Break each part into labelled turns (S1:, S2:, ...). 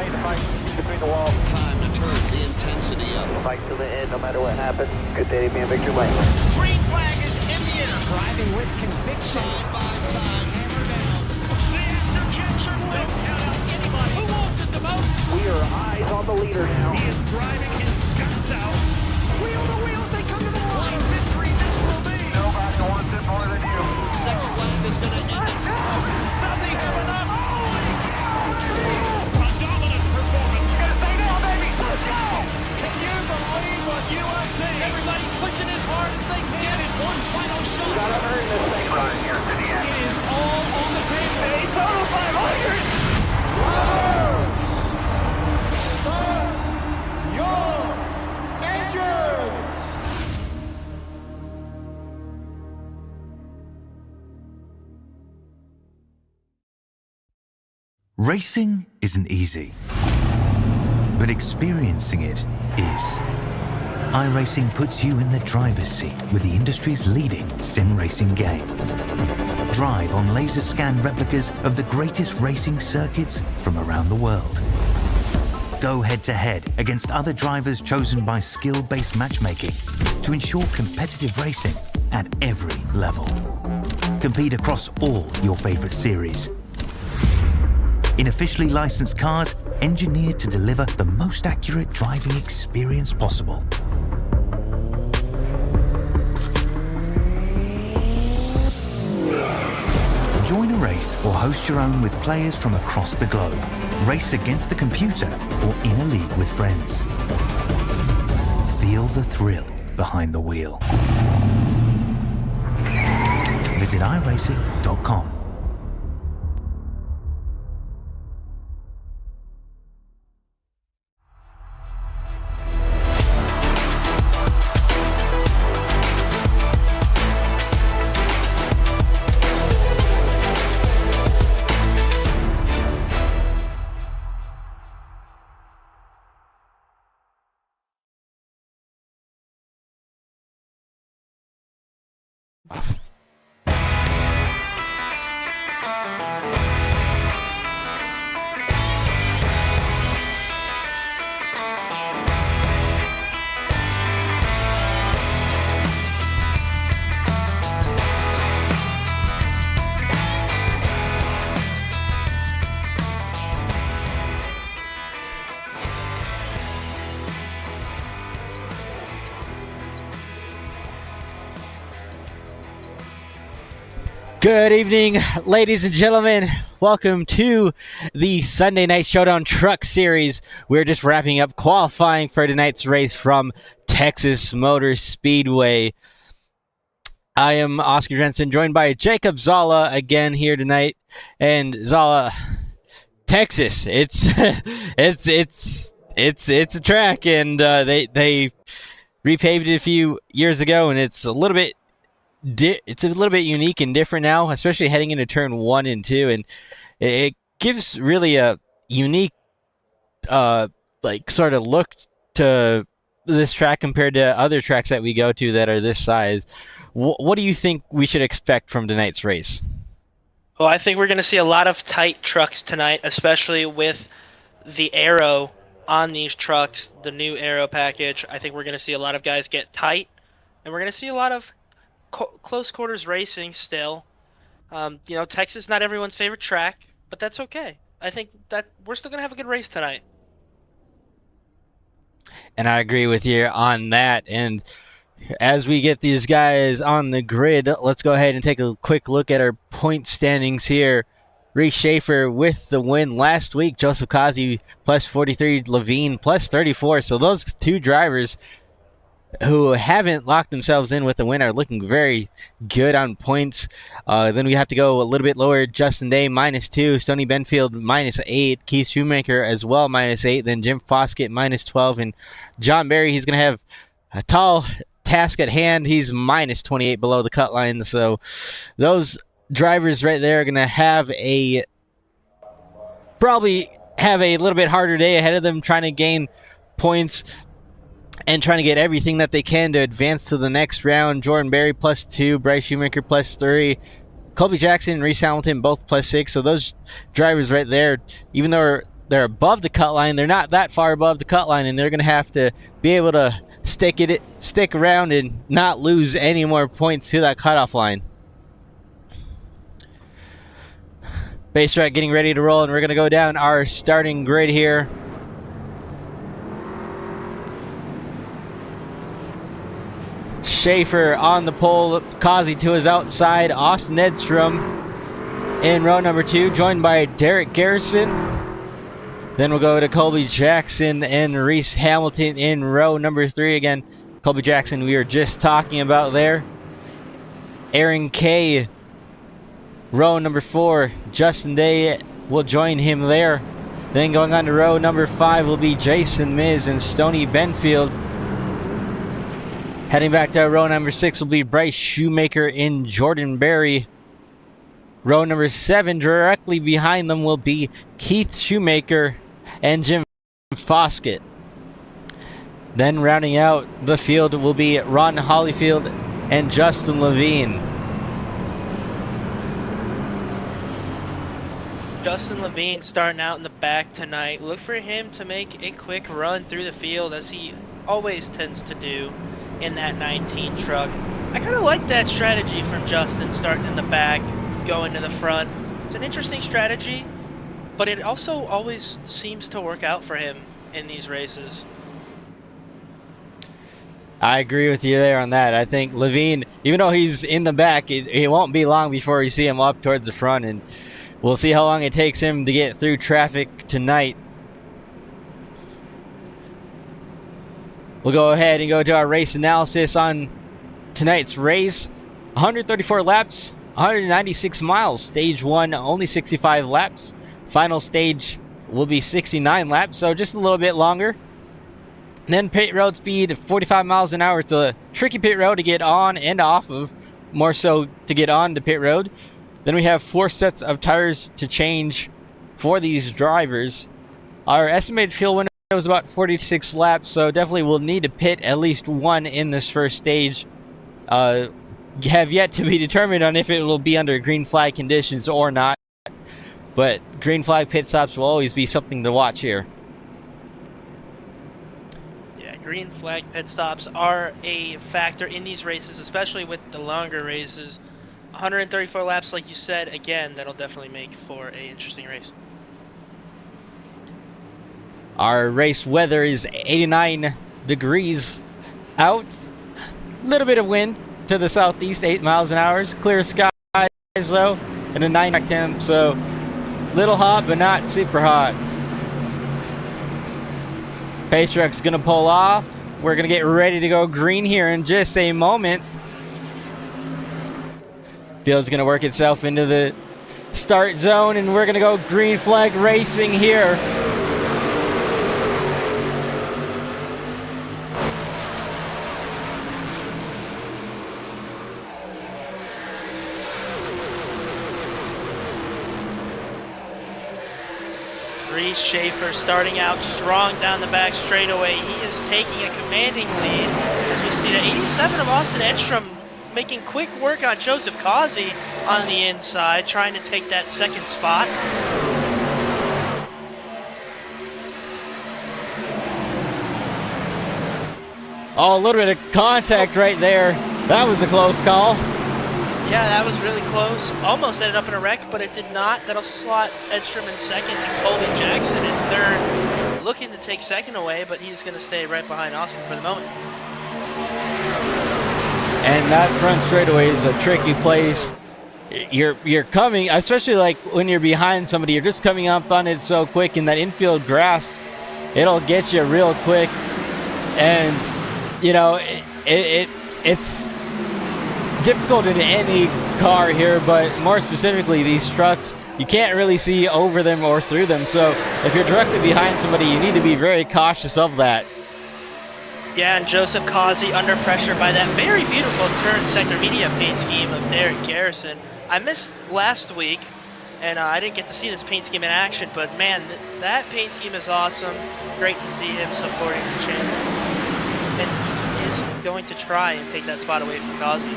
S1: stay in the fight between the walls.
S2: Time to turn the intensity up.
S1: Fight to the end, no matter what happens. Good day to be in victory lane.
S3: Green flag is in the air.
S4: Driving with conviction.
S2: Side by side, hammer down.
S3: The after-jets are lit. Don't count out anybody. Who wants it the most?
S1: We are eyes on the leader now.
S3: He is driving his guts out.
S4: Wheel to wheels, they come to the
S3: What
S4: line.
S3: a victory this will be.
S1: Nobody wants it more than you.
S2: Next flag is going to end it.
S3: Does he have enough? Holy cow! A dominant performance. You're gonna say no, baby. Let's go! Can you believe what you are seeing? Everybody's pushing as hard as they can in one final shot.
S1: Gotta earn this thing. Running here to the end.
S3: It is all on the table. A total 500.
S5: Racing isn't easy, but experiencing it is. iRacing puts you in the driver's seat with the industry's leading sim racing game. Drive on laser scan replicas of the greatest racing circuits from around the world. Go head to head against other drivers chosen by skill-based matchmaking to ensure competitive racing at every level. Compete across all your favorite series in officially licensed cars engineered to deliver the most accurate driving experience possible. Join a race or host your own with players from across the globe. Race against the computer or in a league with friends. Feel the thrill behind the wheel. Visit iRacing.com.
S6: Good evening, ladies and gentlemen. Welcome to the Sunday Night Showdown Truck Series. We're just wrapping up qualifying for tonight's race from Texas Motor Speedway. I am Oscar Jensen, joined by Jacob Zala again here tonight. And Zala, Texas, it's a track, and they repaved it a few years ago, and it's a little bit unique and different now, especially heading into turn 1 and 2, and it gives really a unique sort of look to this track compared to other tracks that we go to that are this size. What do you think we should expect from tonight's race?
S7: Well, I think we're going to see a lot of tight trucks tonight, especially with the aero on these trucks, the new aero package. I think we're going to see a lot of guys get tight, and we're going to see a lot of close quarters racing still. Texas is not everyone's favorite track, but that's okay. I think that we're still going to have a good race tonight.
S6: And I agree with you on that. And as we get these guys on the grid, let's go ahead and take a quick look at our point standings here. Reese Schaefer with the win last week. Joseph Kazi plus 43, Levine plus 34. So those two drivers who haven't locked themselves in with the win are looking very good on points. Then we have to go a little bit lower. Justin Day -2, Stoney Benfield -8, Keith Shoemaker as well -8, then Jim Foskett -12, and John Berry, he's going to have a tall task at hand. He's -28 below the cut line. So those drivers right there are going to probably have a little bit harder day ahead of them trying to gain points and trying to get everything that they can to advance to the next round. Jordan Berry +2, Bryce Shoemaker +3, Colby Jackson and Reese Hamilton both +6. So those drivers right there, even though they're above the cut line. They're not that far above the cut line, and they're going to have to be able to stick around and not lose any more points to that cutoff line. Base track getting ready to roll, and we're going to go down our starting grid here. Schaefer on the pole, Kazi to his outside, Austin Edstrom in row number 2, joined by Derek Garrison. Then we'll go to Colby Jackson and Reese Hamilton in row number 3. Again, Colby Jackson we were just talking about there. Aaron Kay, row number 4. Justin Day will join him there. Then going on to row number 5 will be Jason Miz and Stoney Benfield. Heading back to row number 6 will be Bryce Shoemaker in Jordan Berry. Row number 7, directly behind them will be Keith Shoemaker and Jim Foskett. Then rounding out the field will be Ron Hollyfield and Justin Levine.
S7: Justin Levine starting out in the back tonight. Look for him to make a quick run through the field as he always tends to do in that 19 truck. I kind of like that strategy from Justin, starting in the back, going to the front. It's an interesting strategy, but it also always seems to work out for him in these races.
S6: I agree with you there on that. I think Levine, even though he's in the back, it won't be long before you see him up towards the front, and we'll see how long it takes him to get through traffic tonight. We'll go ahead and go to our race analysis on tonight's race. 134 laps, 196 miles. Stage 1, only 65 laps. Final stage will be 69 laps, so just a little bit longer. Then pit road speed, 45 miles an hour. It's a tricky pit road to get on and off of, more so to get on the pit road. Then we have 4 sets of tires to change for these drivers. Our estimated fuel window was about 46 laps, so definitely we'll need to pit at least one in this first stage. Have yet to be determined on if it will be under green flag conditions or not, but green flag pit stops will always be something to watch here.
S7: Yeah, green flag pit stops are a factor in these races, especially with the longer races. 134 laps, like you said, again, that'll definitely make for an interesting race.
S6: Our race weather is 89 degrees out. Little bit of wind to the southeast, 8 miles an hour. Clear skies though, and a 9 track temp, so little hot but not super hot. Pace truck's gonna pull off. We're gonna get ready to go green here in just a moment. Field's gonna work itself into the start zone, and we're gonna go green flag racing here.
S7: Reese Schaefer starting out strong down the back straightaway. He is taking a commanding lead as we see the 87 of Austin Edstrom making quick work on Joseph Kazi on the inside, trying to take that second spot.
S6: Oh, a little bit of contact right there. That was a close call.
S7: Yeah, that was really close. Almost ended up in a wreck, but it did not. That'll slot Edstrom in second and Colby Jackson in third. Looking to take second away, but he's going to stay right behind Austin for the moment.
S6: And that front straightaway is a tricky place. You're coming, especially like when you're behind somebody, you're just coming up on it so quick, and that infield grass, it'll get you real quick. And, you know, it's difficult in any car here, but more specifically these trucks, you can't really see over them or through them. So if you're directly behind somebody, you need to be very cautious of that.
S7: Yeah, and Joseph Kazi under pressure by that very beautiful turn sector media paint scheme of Derek Garrison. I missed last week, and I didn't get to see this paint scheme in action, but man, that paint scheme is awesome. Great to see him supporting the channel. And he is going to try and take that spot away from Kazi.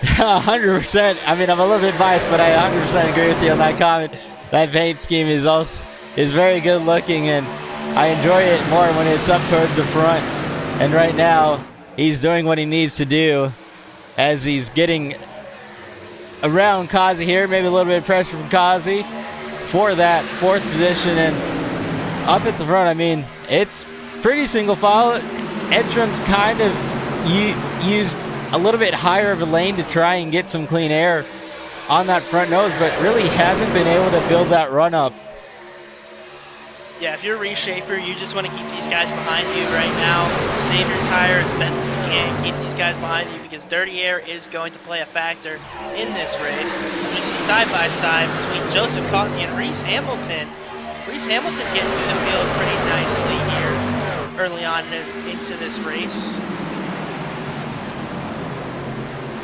S6: 100%. I mean, I'm a little bit biased, but I 100% agree with you on that comment. That paint scheme is very good looking, and I enjoy it more when it's up towards the front. And right now, he's doing what he needs to do as he's getting around Kazi here. Maybe a little bit of pressure from Kazi for that 4th position. And up at the front, I mean, it's pretty single file. Edstrom's kind of used a little bit higher of a lane to try and get some clean air on that front nose, but really hasn't been able to build that run up.
S7: Yeah, if you're a reshaper, you just want to keep these guys behind you right now. Save your tire as best as you can. Keep these guys behind you because dirty air is going to play a factor in this race. You see side by side between Joseph Coffey and Reese Hamilton. Reese Hamilton getting through the field pretty nicely here early on into this race.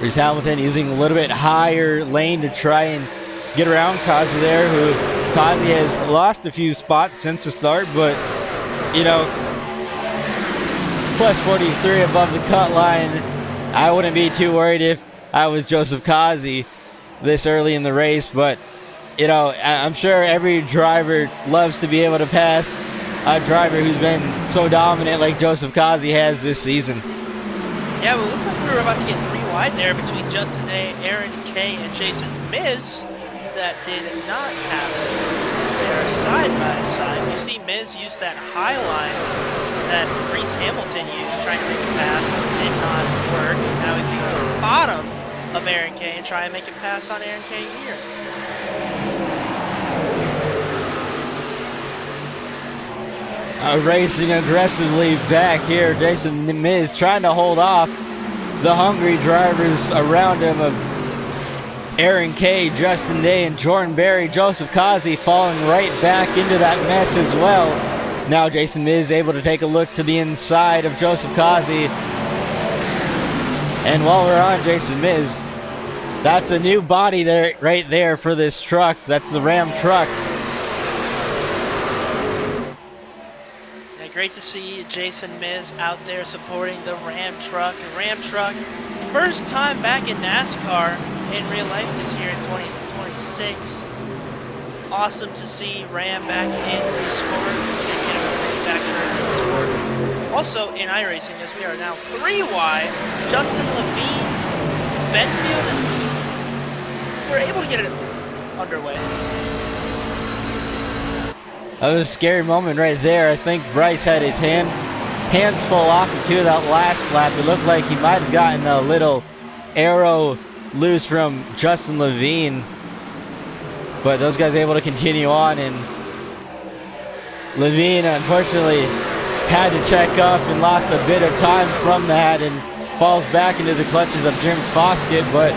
S6: Reese Hamilton using a little bit higher lane to try and get around Kazi there, who Kazi has lost a few spots since the start, but, you know, plus 43 above the cut line. I wouldn't be too worried if I was Joseph Kazi this early in the race, but, you know, I'm sure every driver loves to be able to pass a driver who's been so dominant like Joseph Kazi has this season.
S7: Yeah, well, it looks like we were about to get 3 wide there between Justin A, Aaron K, and Jason Miz. That did not happen. They're side by side. You see Miz use that high line that Reese Hamilton used trying to make a pass. Did not work. Now he's going to the bottom of Aaron K and try and make a pass on Aaron K here.
S6: Racing aggressively back here. Jason Miz trying to hold off the hungry drivers around him of Aaron K, Justin Day, and Jordan Berry. Joseph Kazi falling right back into that mess as well. Now Jason Miz able to take a look to the inside of Joseph Kazi. And while we're on Jason Miz, that's a new body there, right there for this truck. That's the Ram truck.
S7: Yeah, great to see Jason Miz out there supporting the Ram truck. The Ram truck, first time back in NASCAR in real life this year in 2026. Awesome to see Ram back in the sport. Back in the sport. Also in iRacing, as we are now 3 wide, Justin Levine, Benfield, and we're able to get it underway.
S6: That was a scary moment right there. I think Bryce had his hands full off of that last lap. It looked like he might have gotten a little arrow loose from Justin Levine, but those guys able to continue on, and Levine unfortunately had to check up and lost a bit of time from that and falls back into the clutches of Jim Foskett, but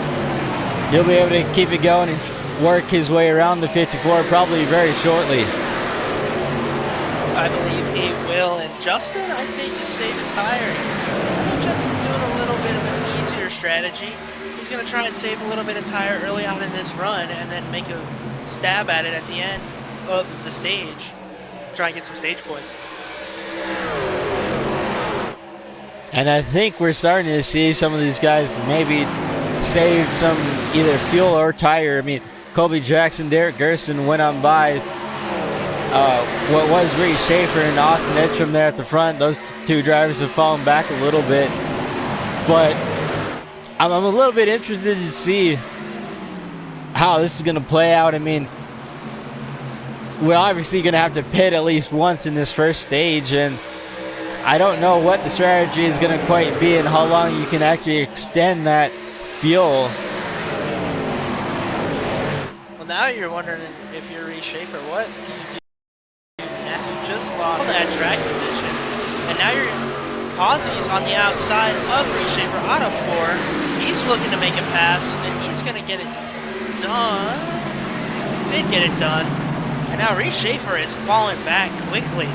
S6: he'll be able to keep it going and work his way around the 54 probably very shortly.
S7: I believe he will, and Justin, I think, is saving tire. Justin's doing a little bit of an easier strategy. He's going to try and save a little bit of tire early on in this run and then make a stab at it at the end of the stage. Try and get some stage points.
S6: And I think we're starting to see some of these guys maybe save some either fuel or tire. I mean, Colby Jackson, Derek Gerson went on by what was Reese Schaefer and Austin Edstrom there at the front. Those 2 drivers have fallen back a little bit. But I'm a little bit interested to see how this is going to play out. I mean, we're obviously going to have to pit at least once in this first stage, and I don't know what the strategy is going to quite be and how long you can actually extend that fuel.
S7: Well, now you're wondering if you're Reese Schaefer, what do you do? You just lost that track position, and now you're Kazi's on the outside of Reese Schaefer out of 4. He's looking to make a pass, and he's going to get it done. Did get it done. And now Reese Schaefer is falling back quickly.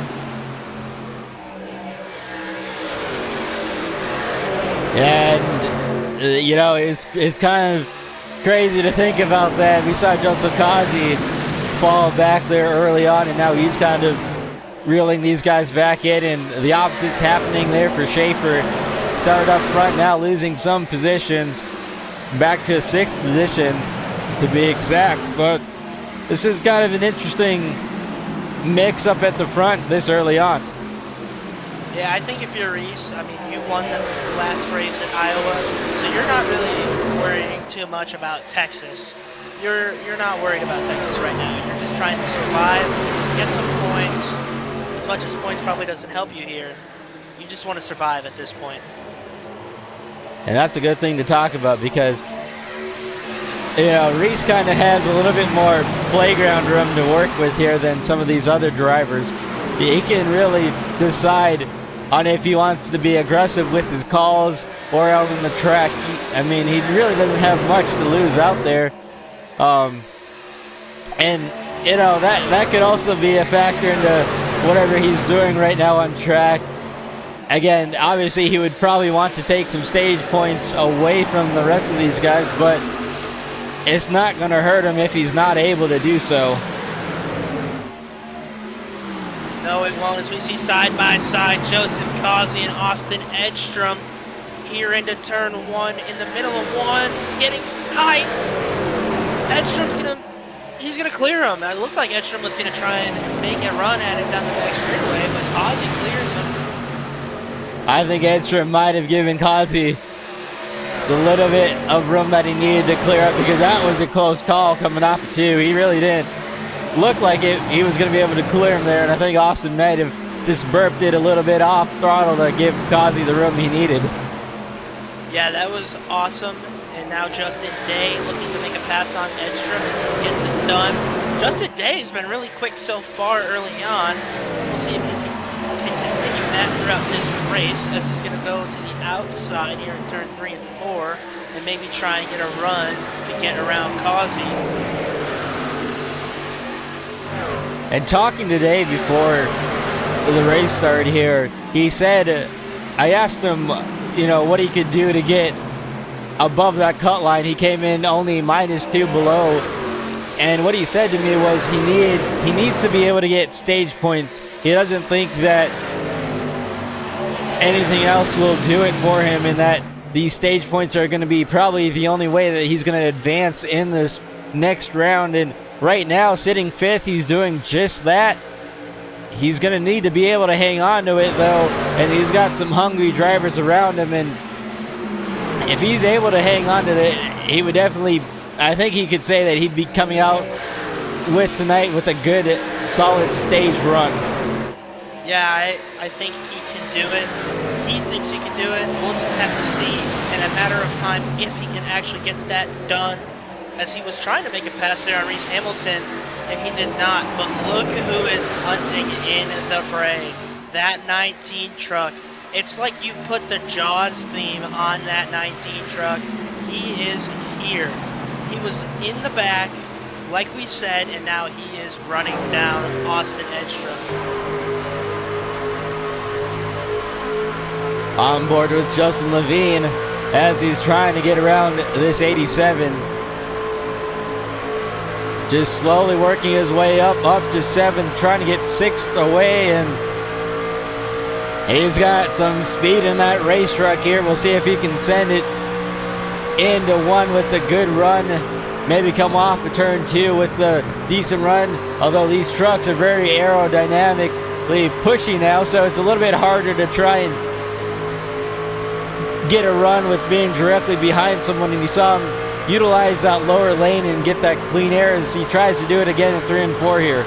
S6: And, you know, it's kind of crazy to think about that. We saw Joseph Kazi fall back there early on, and now he's kind of reeling these guys back in, and the opposite's happening there for Schaefer. Started up front, now losing some positions. back to 6th position to be exact. But this is kind of an interesting mix up at the front this early on.
S7: Yeah, I think if you're Reese, I mean, you won the last race at Iowa, so you're not really worrying too much about Texas. You're not worried about Texas right now. You're just trying to survive, get some points. As much as points probably doesn't help you here, you just want to survive at this point.
S6: And that's a good thing to talk about because, you know, Reese kind of has a little bit more playground room to work with here than some of these other drivers. He can really decide on if he wants to be aggressive with his calls or out on the track. I mean, he really doesn't have much to lose out there. And, you know, that could also be a factor into whatever he's doing right now on track. Again, obviously he would probably want to take some stage points away from the rest of these guys, but it's not going to hurt him if he's not able to do so.
S7: No, it won't, as we see side by side Joseph Causey and Austin Edstrom here into turn 1 in the middle of 1, getting tight. Edstrom's he's gonna clear him. It looked like Edstrom was gonna try and make a run at it down the back straightaway, but Causey clears him.
S6: I think Edstrom might have given Causey the little bit of room that he needed to clear up because that was a close call coming off of 2. He really didn't look like he was going to be able to clear him there, and I think Austin might have just burped it a little bit off throttle to give Causey the room he needed.
S7: Yeah, that was awesome. And now Justin Day looking to make a pass on Edstrom as he gets it done. Justin Day has been really quick so far early on. We'll see if he can continue that throughout this race as he's going to go to the outside here in turn 3 and 4 and maybe try and get a run to get around Causey.
S6: And talking today before the race started here, he said, I asked him, you know, what he could do to get above that cut line. He came in only -2 below. And what he said to me was he needs to be able to get stage points. He doesn't think that anything else will do it for him, and that these stage points are going to be probably the only way that he's going to advance in this next round. And right now, sitting 5th, he's doing just that. He's going to need to be able to hang on to it, though, and he's got some hungry drivers around him, and if he's able to hang on to it, he would definitely, I think he could say that he'd be coming out with tonight with a good, solid stage run.
S7: Yeah, I think he can do it. He thinks he can do it. We'll just have to see in a matter of time if he can actually get that done, as he was trying to make a pass there on Reese Hamilton, and he did not. But look who is hunting in the fray. That 19 truck. It's like you put the Jaws theme on that 19 truck. He is here. He was in the back, like we said, and now he is running down Austin Edstrom.
S6: On board with Justin Levine as he's trying to get around this 87. Just slowly working his way up to 7th, trying to get 6th away, and he's got some speed in that race truck here. We'll see if he can send it into 1 with a good run. Maybe come off of turn 2 with a decent run. Although these trucks are very aerodynamically pushy now, so it's a little bit harder to try and get a run with being directly behind someone. And you saw him utilize that lower lane and get that clean air as he tries to do it again in 3 and 4 here.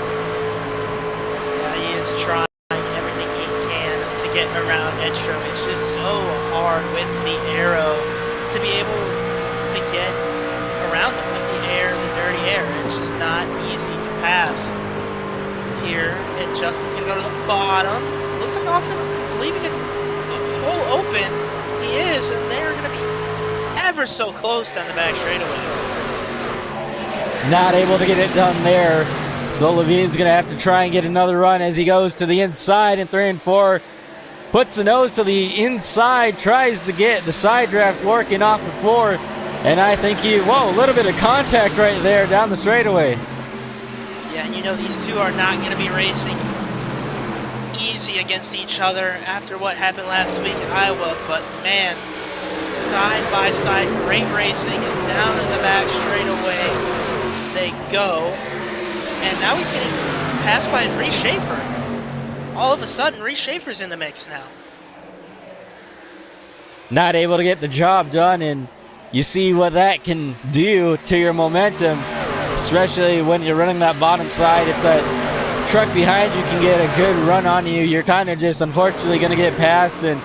S7: Yeah, he is trying everything he can to get around Edstrom. It's just so hard with the aero to be able to get around him with the air, the dirty air. It's just not easy to pass here. And Justin's gonna go to the bottom. Looks like Austin is leaving it hole open. He is, and they're gonna be ever so close down the back straightaway.
S6: Not able to get it done there. So Levine's going to have to try and get another run as he goes to the inside in 3 and 4. Puts the nose to the inside, tries to get the side draft working off of 4. And I think whoa, a little bit of contact right there down the straightaway.
S7: Yeah, and you know these two are not going to be racing easy against each other after what happened last week in Iowa. But man, side by side, great racing, and down in the back straightaway they go. And now he's getting passed by Reese Schaefer. All of a sudden, Reese Schaefer's in the mix now.
S6: Not able to get the job done, and you see what that can do to your momentum, especially when you're running that bottom side. If that truck behind you can get a good run on you, you're kind of just unfortunately going to get passed, and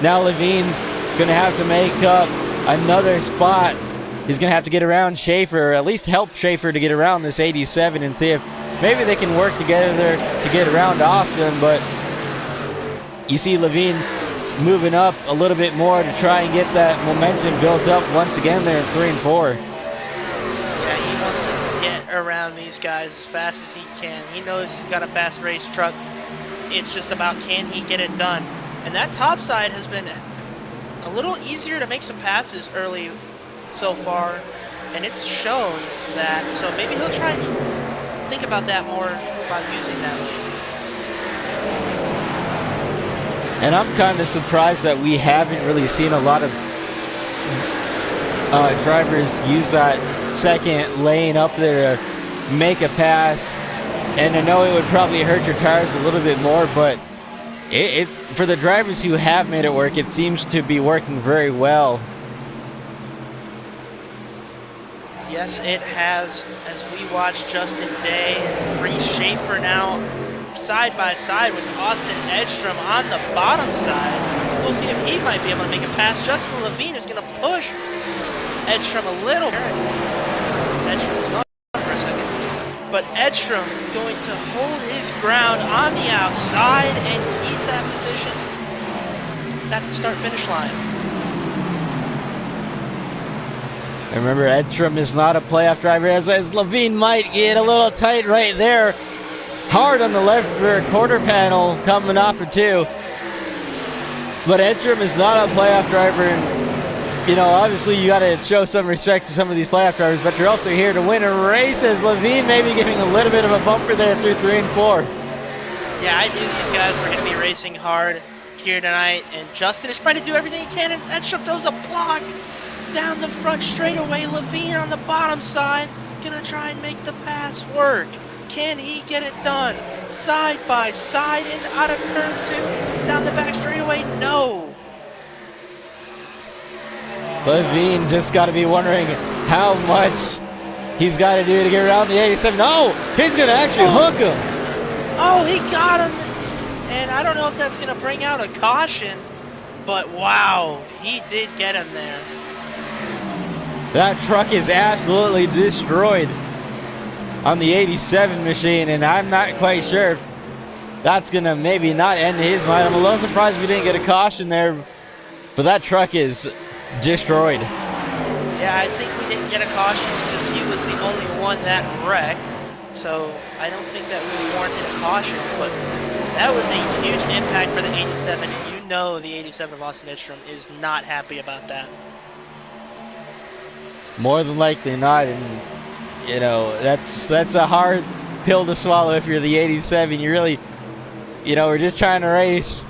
S6: now Levine going to have to make up another spot. He's going to have to get around Schaefer, or at least help Schaefer to get around this 87 and see if maybe they can work together to get around Austin. But you see Levine moving up a little bit more to try and get that momentum built up once again there in 3 and 4.
S7: Yeah, he wants to get around these guys as fast as he can. He knows he's got a fast race truck. It's just about, can he get it done? And that top side has been a little easier to make some passes early so far, and it's shown that. So maybe he'll try and think about that more about using that lane.
S6: And I'm kind of surprised that we haven't really seen a lot of drivers use that second lane up there to make a pass. And I know it would probably hurt your tires a little bit more, but for the drivers who have made it work, it seems to be working very well.
S7: Yes, it has, as we watch Justin Day and Reese Schaefer now side by side with Austin Edstrom on the bottom side. We'll see if he might be able to make a pass. Justin Levine is going to push Edstrom a little bit. Edstrom is not for a second. But Edstrom going to hold his ground on the outside and keep that position at the start-finish line.
S6: And remember, Edstrom is not a playoff driver, as Levine might get a little tight right there. Hard on the left rear quarter panel coming off of 2. But Edstrom is not a playoff driver, and you know, obviously you got to show some respect to some of these playoff drivers, but you're also here to win a race, as Levine maybe giving a little bit of a bumper there through 3 and 4.
S7: Yeah, I knew these guys were going to be racing hard here tonight, and Justin is trying to do everything he can, and Edstrom throws a block down the front straightaway. Levine on the bottom side, going to try and make the pass work. Can he get it done? Side by side and out of turn 2, down the back straightaway, no.
S6: Levine just got to be wondering how much he's got to do to get around the 87. No, he's going to actually hook him.
S7: Oh, he got him. And I don't know if that's going to bring out a caution, but wow, he did get him there.
S6: That truck is absolutely destroyed on the 87 machine, and I'm not quite sure if that's going to maybe not end his line. I'm a little surprised we didn't get a caution there, but that truck is destroyed.
S7: Yeah, I think we didn't get a caution because he was the only one that wrecked, so I don't think that really warranted a caution, but that was a huge impact for the 87, and you know the 87 of Austin Edstrom is not happy about that.
S6: More than likely not, and you know, that's a hard pill to swallow if you're the 87. You really, you know, we're just trying to race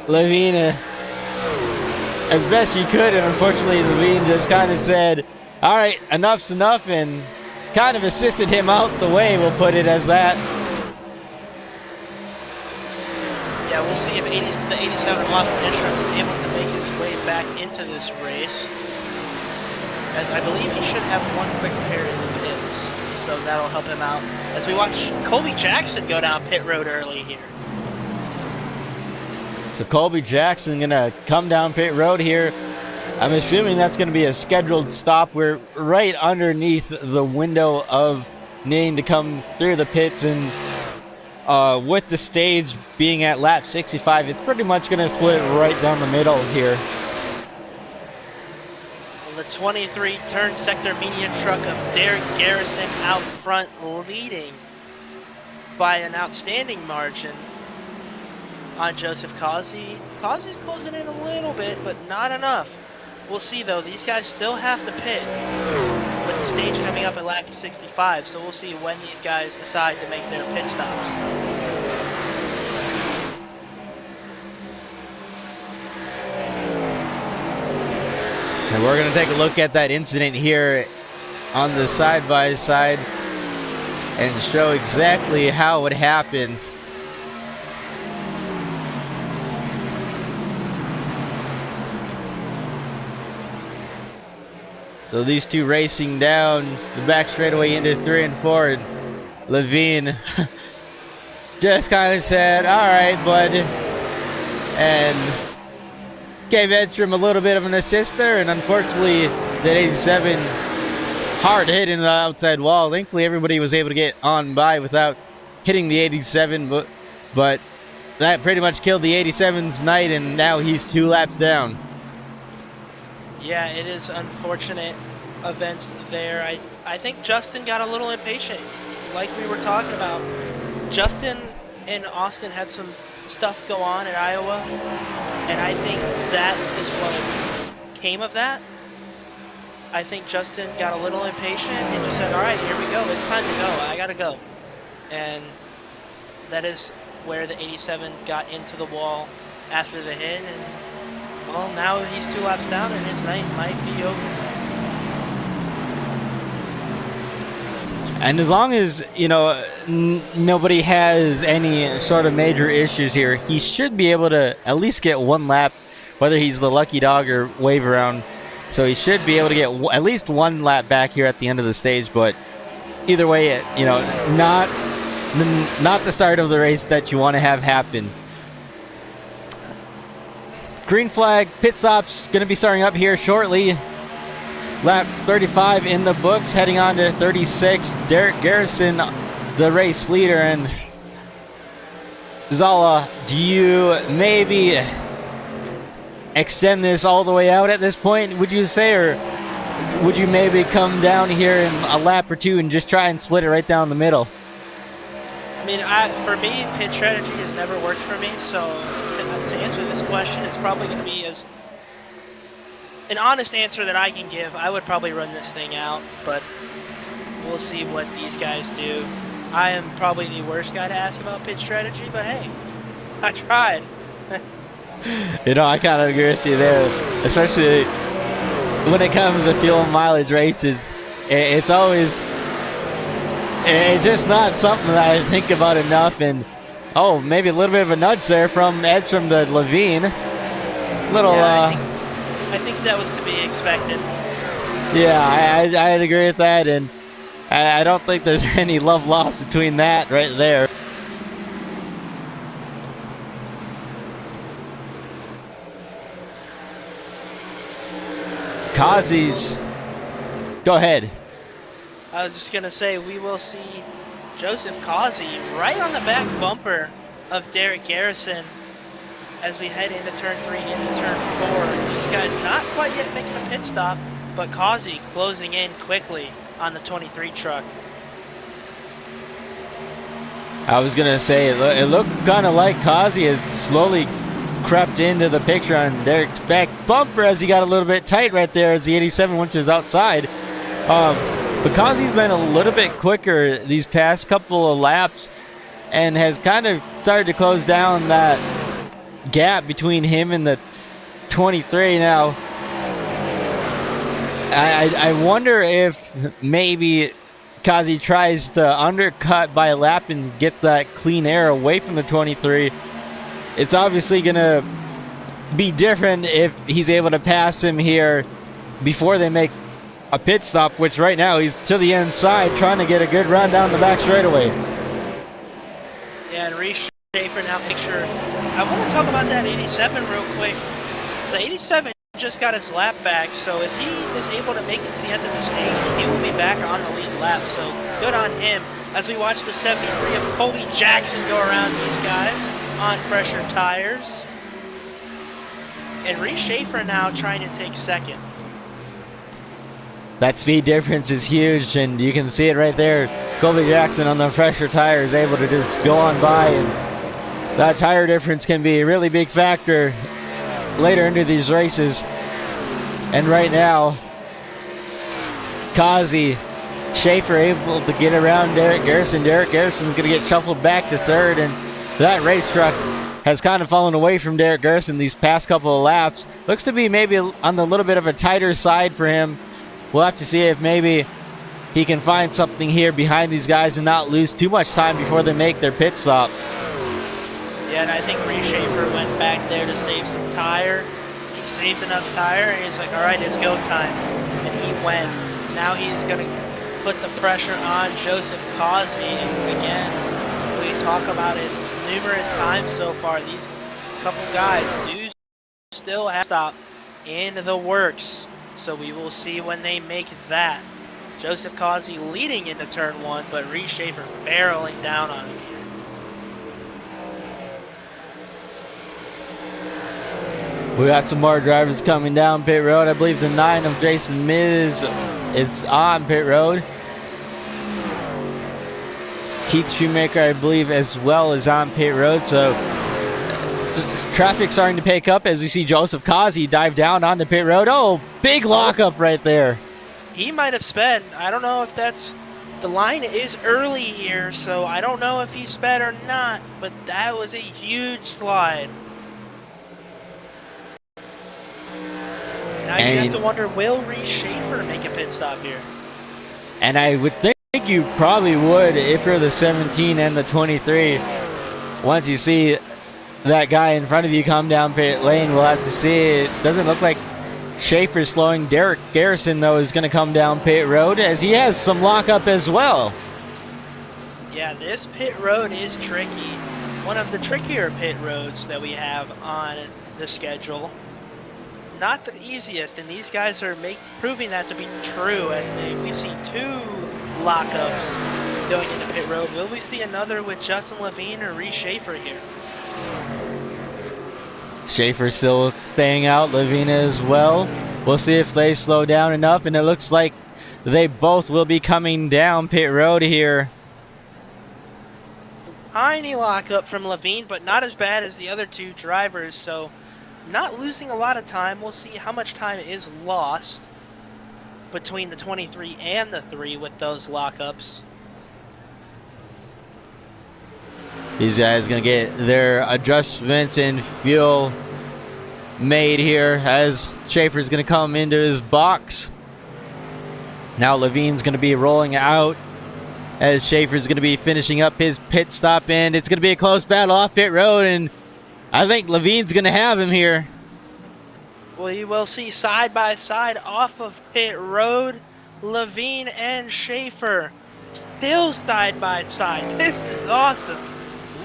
S6: Levine as best you could, and unfortunately Levine just kind of said, all right, enough's enough, and kind of assisted him out the way, we'll put it as that.
S7: Yeah, we'll see if the 87 of Austin Edstrom is able to make his way back into this race, as I believe he should have one quick pair in the pits, so that'll help him out as we watch Colby Jackson go down pit road early here.
S6: So Colby Jackson gonna come down pit road here. I'm assuming that's gonna be a scheduled stop. We're right underneath the window of needing to come through the pits, and with the stage being at lap 65, it's pretty much gonna split right down the middle here.
S7: The 23 turn sector medium truck of Derek Garrison out front, leading by an outstanding margin on Joseph Causey. Causey's closing in a little bit, but not enough. We'll see though, these guys still have to pit with the stage coming up at lap 65, so we'll see when these guys decide to make their pit stops.
S6: And we're going to take a look at that incident here on the side-by-side and show exactly how it happened. So these two racing down the back straightaway into 3 and 4. And Levine just kind of said, all right, bud. And gave Edstrom a little bit of an assist there. And unfortunately, that 87 hard hit in the outside wall. Thankfully, everybody was able to get on by without hitting the 87. But that pretty much killed the 87's night. And now he's 2 laps down.
S7: Yeah, it is unfortunate events there. I think Justin got a little impatient, like we were talking about. Justin and Austin had some stuff go on at Iowa, and I think that is what came of that. I think Justin got a little impatient and just said, all right, here we go. It's time to go. I got to go. And that is where the 87 got into the wall after the hit, and well, now he's 2 laps down and his night might be over.
S6: And as long as, you know, nobody has any sort of major issues here, he should be able to at least get 1 lap, whether he's the lucky dog or wave around. So he should be able to get at least 1 lap back here at the end of the stage. But either way, you know, not the start of the race that you want to have happen. Green flag, pit stop's going to be starting up here shortly. Lap 35 in the books, heading on to 36. Derek Garrison, the race leader. And Zala, do you maybe extend this all the way out at this point, would you say? Or would you maybe come down here in a lap or 2 and just try and split it right down the middle?
S7: I mean, for me, pit strategy has never worked for me, so to answer this question, it's probably going to be as an honest answer that I can give. I would probably run this thing out, but we'll see what these guys do. I am probably the worst guy to ask about pit strategy, but hey, I tried.
S6: You know, I kind of agree with you there, especially when it comes to fuel and mileage races. It's always, it's just not something that I think about enough. And oh, maybe a little bit of a nudge there from Edstrom to Levine.
S7: Yeah, I think that was to be expected.
S6: Yeah, I'd agree with that, and I don't think there's any love lost between that right there. Kazi's. Go ahead.
S7: I was just going to say, we will see Joseph Kazi right on the back bumper of Derek Garrison as we head into turn 3 into turn 4. These guys not quite yet making a pit stop, but Kazi closing in quickly on the 23 truck.
S6: I was going to say, it looked kind of like Kazi has slowly crept into the picture on Derek's back bumper as he got a little bit tight right there as the 87 went to his outside. But Kazi's been a little bit quicker these past couple of laps and has kind of started to close down that gap between him and the 23 now. I wonder if maybe Kazi tries to undercut by a lap and get that clean air away from the 23. It's obviously going to be different if he's able to pass him here before they make a pit stop, which right now he's to the inside trying to get a good run down the back straightaway.
S7: Yeah, and Reese Schaefer now picture. I want to talk about that 87 real quick. The 87 just got his lap back, so if he is able to make it to the end of the stage, he will be back on the lead lap, so good on him. As we watch the 73 of Cody Jackson go around these guys on fresher tires. And Reese Schaefer now trying to take second.
S6: That speed difference is huge, and you can see it right there. Colby Jackson on the fresher tires able to just go on by, and that tire difference can be a really big factor later into these races. And right now, Kazi, Schaefer able to get around Derek Garrison. Derek Garrison's going to get shuffled back to third, and that race truck has kind of fallen away from Derek Garrison these past couple of laps. Looks to be maybe on the little bit of a tighter side for him. We'll have to see if maybe he can find something here behind these guys and not lose too much time before they make their pit stop.
S7: Yeah, and I think Reese Schaefer went back there to save some tire. He saved enough tire, and he's like, all right, it's go time. And he went. Now he's going to put the pressure on Joseph Cosby. And again, we talk about it numerous times so far. These couple guys do still have to stop in the works. So we will see when they make that. Joseph Cosby leading into turn 1, but Reese Schaefer barreling down on him.
S6: We got some more drivers coming down pit road. I believe the 9 of Jason Miz is on pit road. Keith Shoemaker, I believe, as well is on pit road. So traffic starting to pick up as we see Joseph Kazi dive down onto pit road. Oh, big lockup right there.
S7: He might have sped. I don't know if that's... The line is early here, so I don't know if he sped or not, but that was a huge slide. Now you have to wonder, will Reese Schaefer make a pit stop here?
S6: And I would think you probably would if you're the 17 and the 23. Once you see that guy in front of you come down pit lane, we'll have to see. It doesn't look like Schaefer slowing. Derek Garrison, though, is going to come down pit road as he has some lockup as well.
S7: Yeah, this pit road is tricky. One of the trickier pit roads that we have on the schedule. Not the easiest, and these guys are proving that to be true as we see 2 lockups going into pit road. Will we see another with Justin Levine or Reese Schaefer here?
S6: Schaefer still staying out, Levine as well. We'll see if they slow down enough, and it looks like they both will be coming down pit road here.
S7: Tiny lockup from Levine, but not as bad as the other 2 drivers, so not losing a lot of time. We'll see how much time is lost between the 23 and the 3 with those lockups.
S6: These guys going to get their adjustments in fuel made here as Schaefer's going to come into his box. Now Levine's going to be rolling out as Schaefer's going to be finishing up his pit stop, and it's going to be a close battle off pit road, and I think Levine's going to have him here.
S7: We will see side by side off of pit road, Levine and Schaefer still side by side. This is awesome.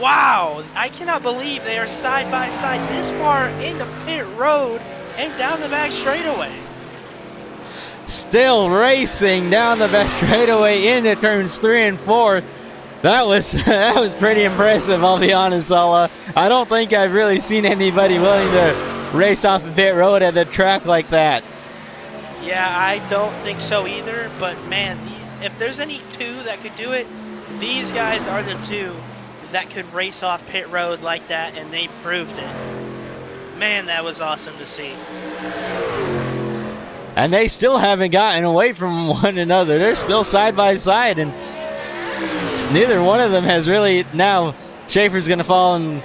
S7: Wow, I cannot believe they are side by side this far into pit road and down the back straightaway.
S6: Still racing down the back straightaway into turns 3 and 4. That was pretty impressive, I'll be honest, I don't think I've really seen anybody willing to race off of pit road at the track like that.
S7: Yeah, I don't think so either, but man, if there's any 2 that could do it, these guys are the 2 that could race off pit road like that, and they proved it. Man, that was awesome to see.
S6: And they still haven't gotten away from one another. They're still side by side, and neither one of them has really. Now Schaefer's going to fall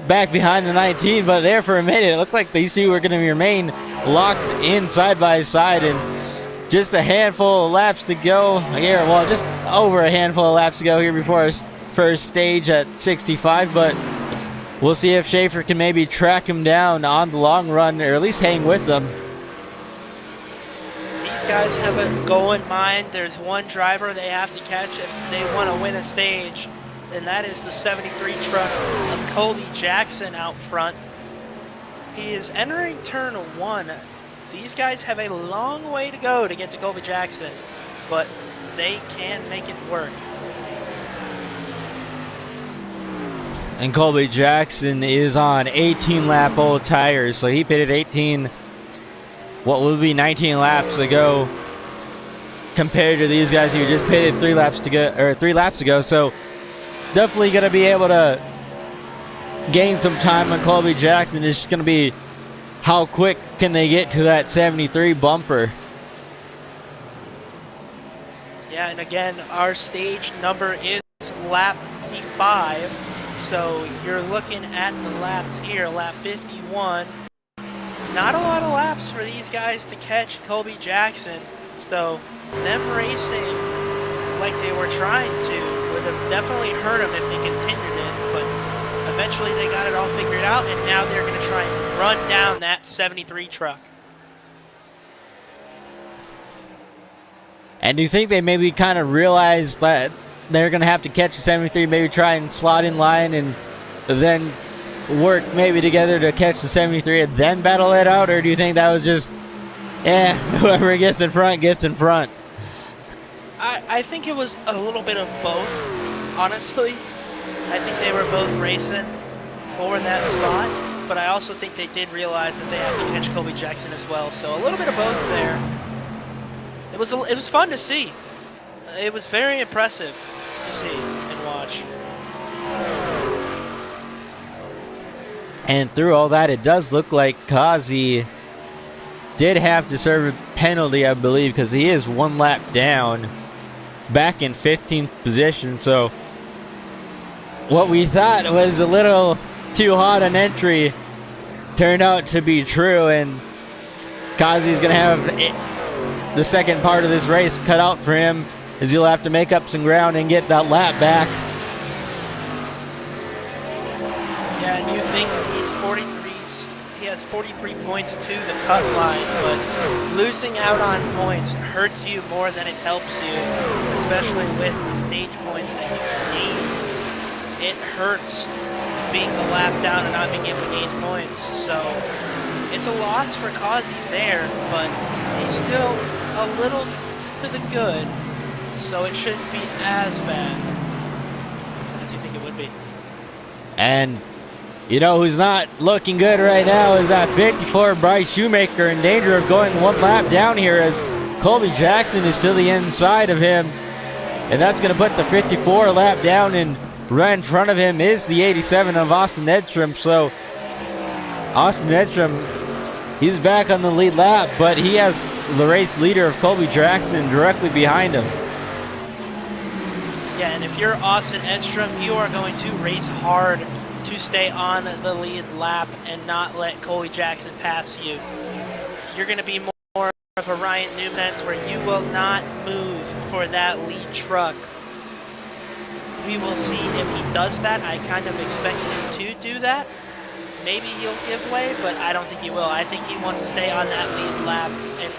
S6: back behind the 19, but there for a minute it looked like these 2 were going to remain locked in side by side, and just a handful of laps to go here. Well, just over a handful of laps to go here before our first stage at 65, but we'll see if Schaefer can maybe track him down on the long run, or at least hang with them.
S7: These guys have a goal in mind. There's one driver they have to catch if they want to win a stage, and that is the 73 truck of Colby Jackson out front. He is entering turn 1. These guys have a long way to go to get to Colby Jackson, but they can make it work.
S6: And Colby Jackson is on 18-lap old tires, so he pitted 18, what will be 19 laps ago, compared to these guys who just pitted 3 laps ago. So definitely going to be able to gain some time on Colby Jackson. It's just going to be how quick can they get to that 73 bumper.
S7: Yeah, and again, our stage number is lap 5. So you're looking at the laps here, lap 51. Not a lot of laps for these guys to catch Colby Jackson. So them racing like they were trying to would have definitely hurt them if they continued it. But eventually they got it all figured out, and now they're going to try and run down that 73 truck.
S6: And do you think they maybe kind of realized that they're going to have to catch the 73, maybe try and slot in line and then work maybe together to catch the 73 and then battle it out? Or do you think that was just, whoever gets in front gets in front?
S7: I think it was a little bit of both, honestly. I think they were both racing for that spot, but I also think they did realize that they have to catch Colby Jackson as well. So a little bit of both there. It was fun to see. It was very impressive to see and watch.
S6: And through all that, it does look like Kazi did have to serve a penalty, I believe, because he is one lap down, back in 15th position. So what we thought was a little too hot an entry turned out to be true, and Kazi's going to have the second part of this race cut out for him, as he'll have to make up some ground and get that lap back.
S7: Yeah, and you think he has 43 points to the cut line, but losing out on points hurts you more than it helps you, especially with the stage points that you gain. It hurts being the lap down and not being able to gain points. So it's a loss for Kazi there, but he's still a little to the good, so it shouldn't be as bad as you think it would be.
S6: And you know who's not looking good right now is that 54 Bryce Shoemaker, in danger of going one lap down here, as Colby Jackson is to the inside of him, and that's going to put the 54 lap down, and right in front of him is the 87 of Austin Edstrom. So Austin Edstrom, he's back on the lead lap, but he has the race leader of Colby Jackson directly behind him.
S7: Yeah, and if you're Austin Edstrom, you are going to race hard to stay on the lead lap and not let Colby Jackson pass you. You're going to be more of a Ryan Newman, where you will not move for that lead truck. We will see if he does that. I kind of expect him to do that. Maybe he'll give way, but I don't think he will. I think he wants to stay on that lead lap. And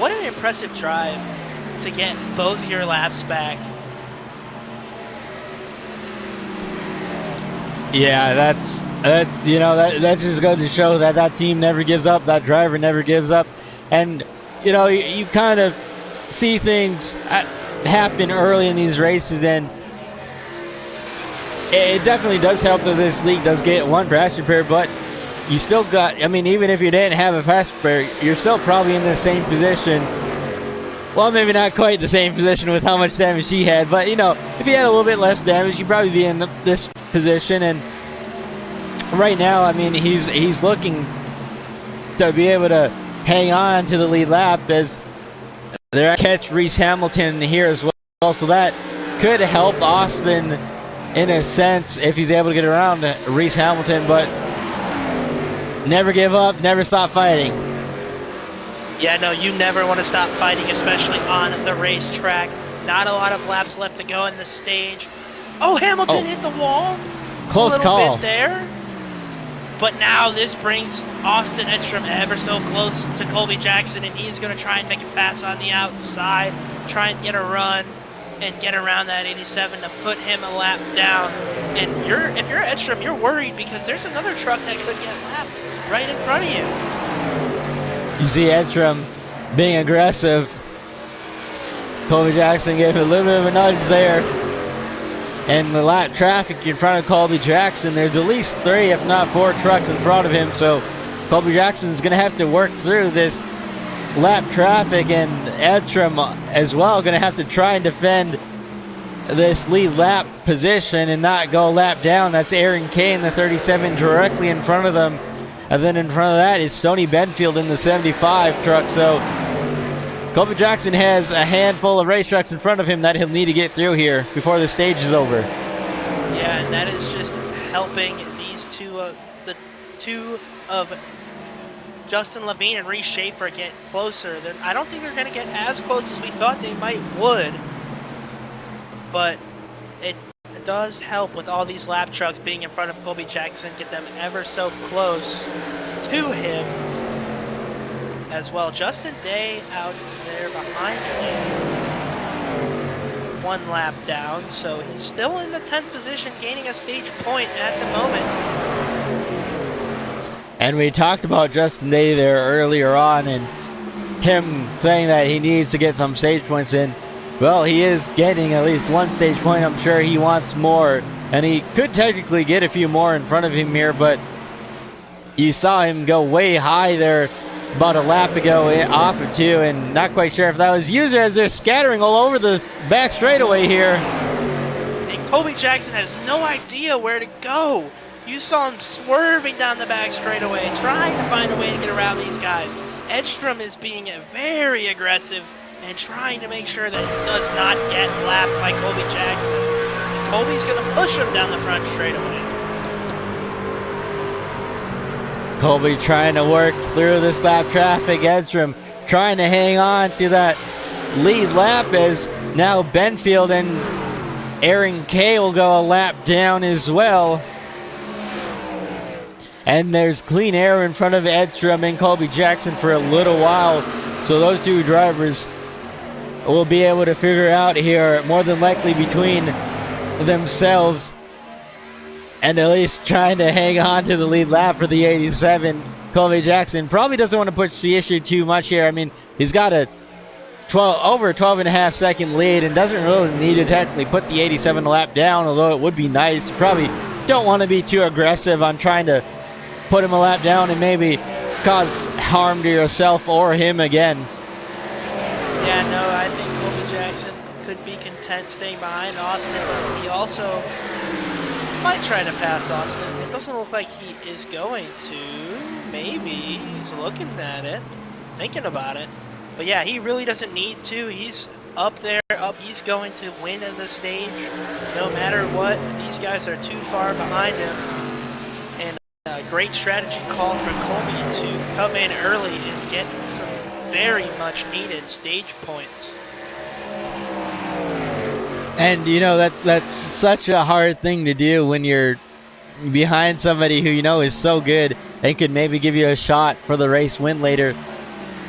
S7: what an impressive drive to get both your laps back.
S6: Yeah, that's you know, that just goes to show that that team never gives up, that driver never gives up. And you know, you kind of see things happen early in these races, and it definitely does help that this league does get one fast repair, but you still got, I mean, even if you didn't have a fast repair, you're still probably in the same position. Well, maybe not quite the same position with how much damage he had, but you know, if he had a little bit less damage, you'd probably be in this position. And right now, I mean, he's looking to be able to hang on to the lead lap, as they're at catch Reese Hamilton here as well, so that could help Austin in a sense if he's able to get around Reese Hamilton. But never give up, never stop fighting.
S7: Yeah, no, you never want to stop fighting, especially on the racetrack. Not a lot of laps left to go in the stage. Oh, Hamilton hit the wall.
S6: Close call
S7: bit there. But now this brings Austin Edstrom ever so close to Colby Jackson, and he's going to try and make a pass on the outside, try and get a run and get around that 87 to put him a lap down. And if you're Edstrom, you're worried because there's another truck that could get lapped right in front of you.
S6: You see Edstrom being aggressive. Colby Jackson gave him a little bit of a nudge there. And the lap traffic in front of Colby Jackson, there's at least 3, if not 4 trucks in front of him. So Colby Jackson's going to have to work through this lap traffic, and Edstrom as well going to have to try and defend this lead lap position and not go lap down. That's Aaron Kane, the 37, directly in front of them. And then in front of that is Stoney Benfield in the 75 truck. So Colby Jackson has a handful of race trucks in front of him that he'll need to get through here before the stage is over.
S7: Yeah, and that is just helping these the two of Justin Levine and Reese Schaefer get closer. I don't think they're going to get as close as we thought they would, but it does help with all these lap trucks being in front of Colby Jackson, get them ever so close to him as well. Justin Day out there behind him, 1 lap down, so he's still in the 10th position, gaining a stage point at the moment.
S6: And we talked about Justin Day there earlier on and him saying that he needs to get some stage points in. Well, he is getting at least 1 stage point. I'm sure he wants more, and he could technically get a few more in front of him here, but you saw him go way high there about a lap ago off of 2, and not quite sure if that was user as they're scattering all over the back straightaway here.
S7: And Colby Jackson has no idea where to go. You saw him swerving down the back straightaway, trying to find a way to get around these guys. Edstrom is being very aggressive and trying to make sure that he does not get lapped by Colby Jackson. And Colby's going to push him down the front straightaway.
S6: Colby trying to work through this lap traffic. Edstrom trying to hang on to that lead lap as now Benfield and Aaron Kay will go a lap down as well. And there's clean air in front of Edstrom and Colby Jackson for a little while. So those two drivers will be able to figure out here, more than likely between themselves, and at least trying to hang on to the lead lap for the 87. Colby Jackson probably doesn't want to push the issue too much here. I mean, he's got a over 12.5 second lead and doesn't really need to technically put the 87 lap down, although it would be nice. You probably don't want to be too aggressive on trying to put him a lap down and maybe cause harm to yourself or him again.
S7: Yeah, no, I think Colby Jackson could be content staying behind Austin, but he also might try to pass Austin. It doesn't look like he is going to. Maybe he's looking at it, thinking about it. But yeah, he really doesn't need to. He's up there, he's going to win in the stage no matter what. These guys are too far behind him. And a great strategy call from Colby to come in early and get some very much needed stage points.
S6: And you know, that's such a hard thing to do when you're behind somebody who you know is so good and could maybe give you a shot for the race win later,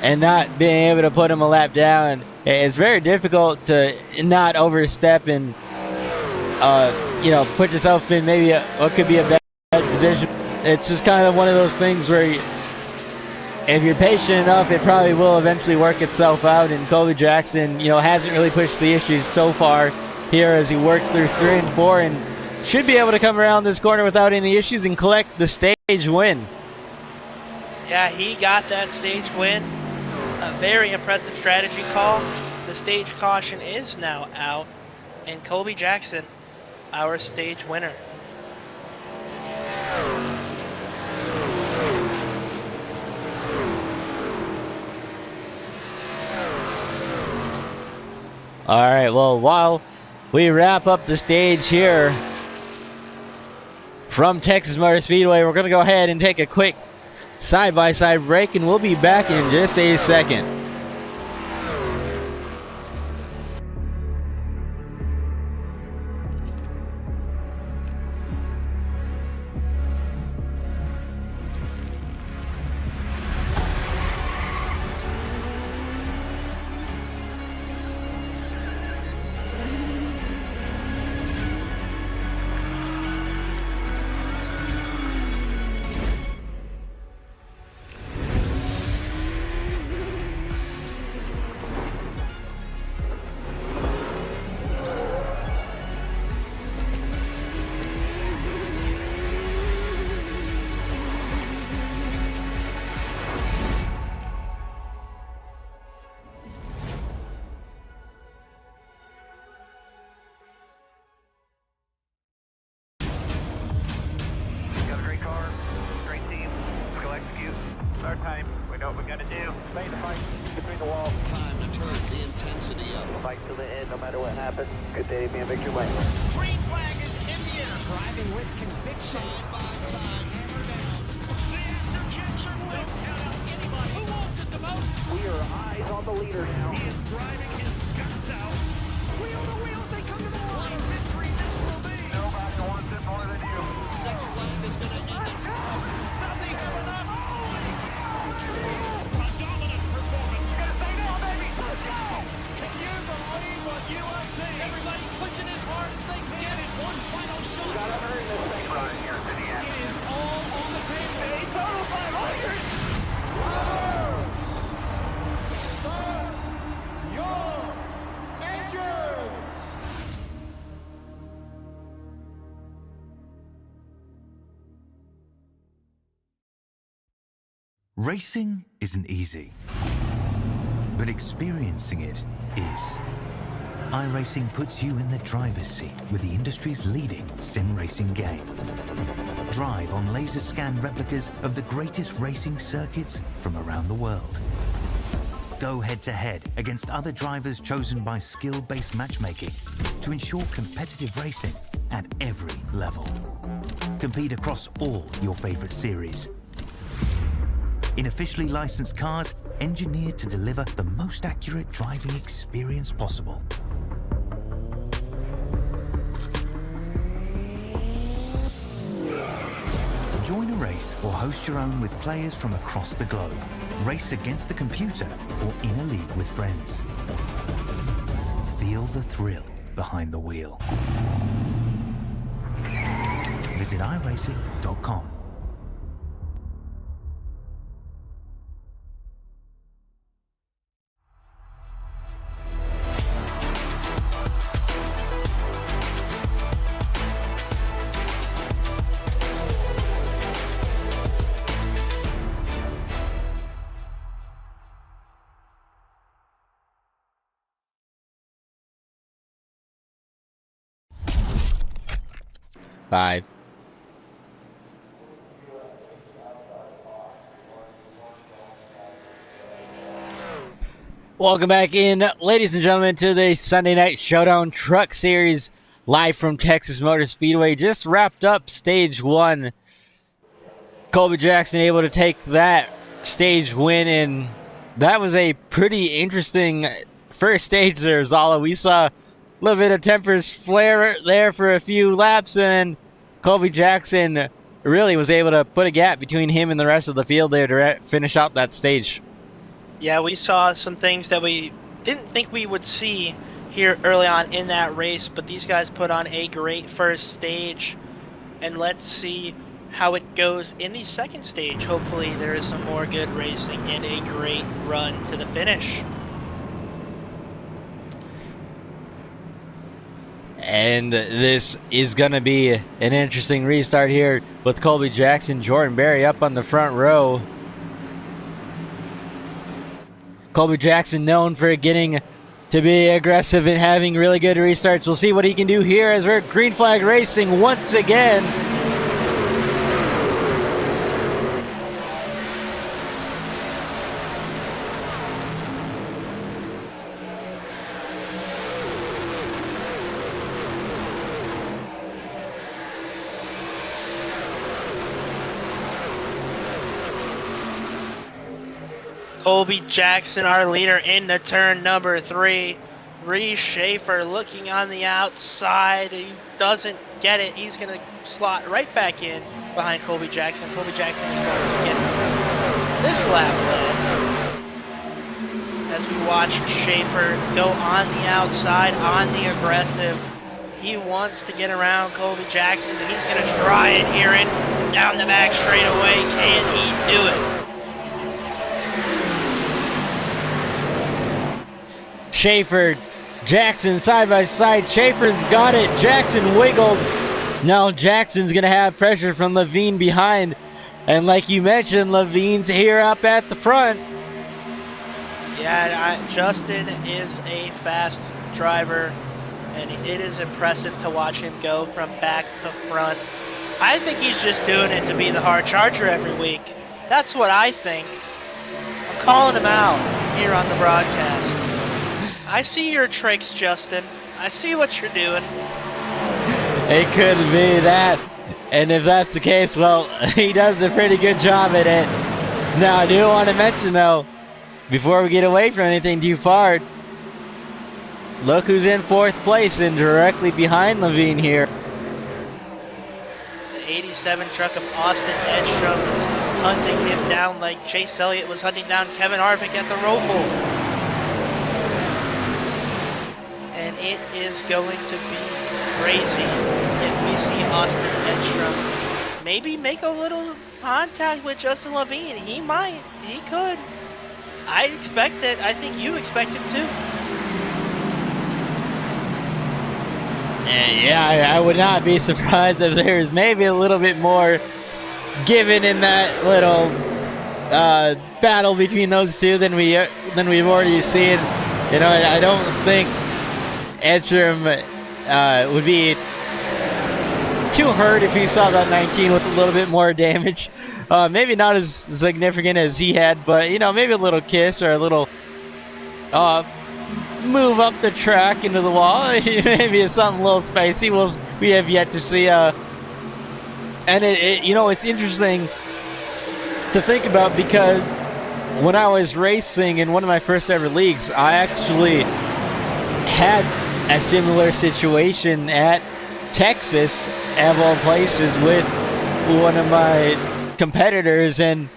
S6: and not being able to put him a lap down. It's very difficult to not overstep and you know, put yourself in maybe what could be a bad position. It's just kind of one of those things where if you're patient enough, it probably will eventually work itself out. And Colby Jackson, you know, hasn't really pushed the issues so far here as he works through 3 and 4, and should be able to come around this corner without any issues and collect the stage win.
S7: Yeah, he got that stage win. A very impressive strategy call. The stage caution is now out, and Colby Jackson, our stage winner.
S6: All right, well, while we wrap up the stage here from Texas Motor Speedway, we're going to go ahead and take a quick side-by-side break, and we'll be back in just a second.
S1: Got a great car, great team. Let's go execute. It's our time. We know what we got to do. Stay the fight between the walls.
S2: Time to turn the intensity up.
S1: Fight to the end, no matter what happens. Good day to be in Victory Lane.
S3: Green flag is in the
S4: Driving with conviction.
S3: We are eyes on the leader now. He is driving his guts out.
S4: Wheel to wheels, they come to the line.
S3: Victory this will be.
S1: Nobody wants it more than you.
S2: Next lap is going to end it.
S3: Does he have enough? Holy cow! A dominant performance. You're gonna say no, baby. Let's go! Can you believe what you are seeing? Everybody pushing as hard as they can get it. One final shot.
S1: Gotta earn this thing run here to the end.
S3: It is all on the table. A total 500.
S5: Racing isn't easy, but experiencing it is. iRacing puts you in the driver's seat with the industry's leading sim racing game. Drive on laser scan replicas of the greatest racing circuits from around the world. Go head to head against other drivers chosen by skill-based matchmaking to ensure competitive racing at every level. Compete across all your favorite series. In officially licensed cars, engineered to deliver the most accurate driving experience possible. Join a race or host your own with players from across the globe. Race against the computer or in a league with friends. Feel the thrill behind the wheel. Visit iRacing.com.
S6: Five. Welcome back in, ladies and gentlemen, to the Sunday Night Showdown Truck Series live from Texas Motor Speedway. Just wrapped up stage one. Colby Jackson able to take that stage win, and that was a pretty interesting first stage there, Zala. We saw a little bit of tempers flare there for a few laps, and Colby Jackson really was able to put a gap between him and the rest of the field there to finish out that stage.
S7: Yeah, we saw some things that we didn't think we would see here early on in that race, but these guys put on a great first stage, and let's see how it goes in the second stage. Hopefully there is some more good racing and a great run to the finish.
S6: And this is going to be an interesting restart here with Colby Jackson, Jordan Berry up on the front row. Colby Jackson known for getting to be aggressive and having really good restarts. We'll see what he can do here as we're green flag racing once again.
S7: Colby Jackson, our leader, into turn number 3. Reese Schaefer looking on the outside. He doesn't get it. He's going to slot right back in behind Colby Jackson. Colby Jackson is going to get this lap though. As we watch Schaefer go on the outside, on the aggressive. He wants to get around Colby Jackson. He's going to try it here and down the back straightaway. Can he do it?
S6: Schaefer, Jackson side by side. Schaefer's got it. Jackson wiggled. Now Jackson's going to have pressure from Levine behind. And like you mentioned, Levine's here up at the front.
S7: Yeah, Justin is a fast driver, and it is impressive to watch him go from back to front. I think he's just doing it to be the hard charger every week. That's what I think. I'm calling him out here on the broadcast. I see your tricks, Justin. I see what you're doing.
S6: It could be that. And if that's the case, well, he does a pretty good job at it. Now, I do want to mention, though, before we get away from anything too far, look who's in 4th place and directly behind Levine here.
S7: The 87 truck of Austin Edstrom is hunting him down like Chase Elliott was hunting down Kevin Harvick at the Roval. And it is going to be crazy if we see Austin Edstrom maybe make a little contact with Justin Levine. He might. He could. I expect it. I think you expect it too.
S6: And yeah, I would not be surprised if there's maybe a little bit more given in that little battle between those two than we've already seen. You know, I don't think Edstrom would be too hurt if he saw that 19 with a little bit more damage. Maybe not as significant as he had, but you know, maybe a little kiss or a little move up the track into the wall. Maybe it's something a little spicy. We have yet to see. And you know, it's interesting to think about because when I was racing in one of my first ever leagues, I actually had a similar situation at Texas, of all places, with one of my competitors, and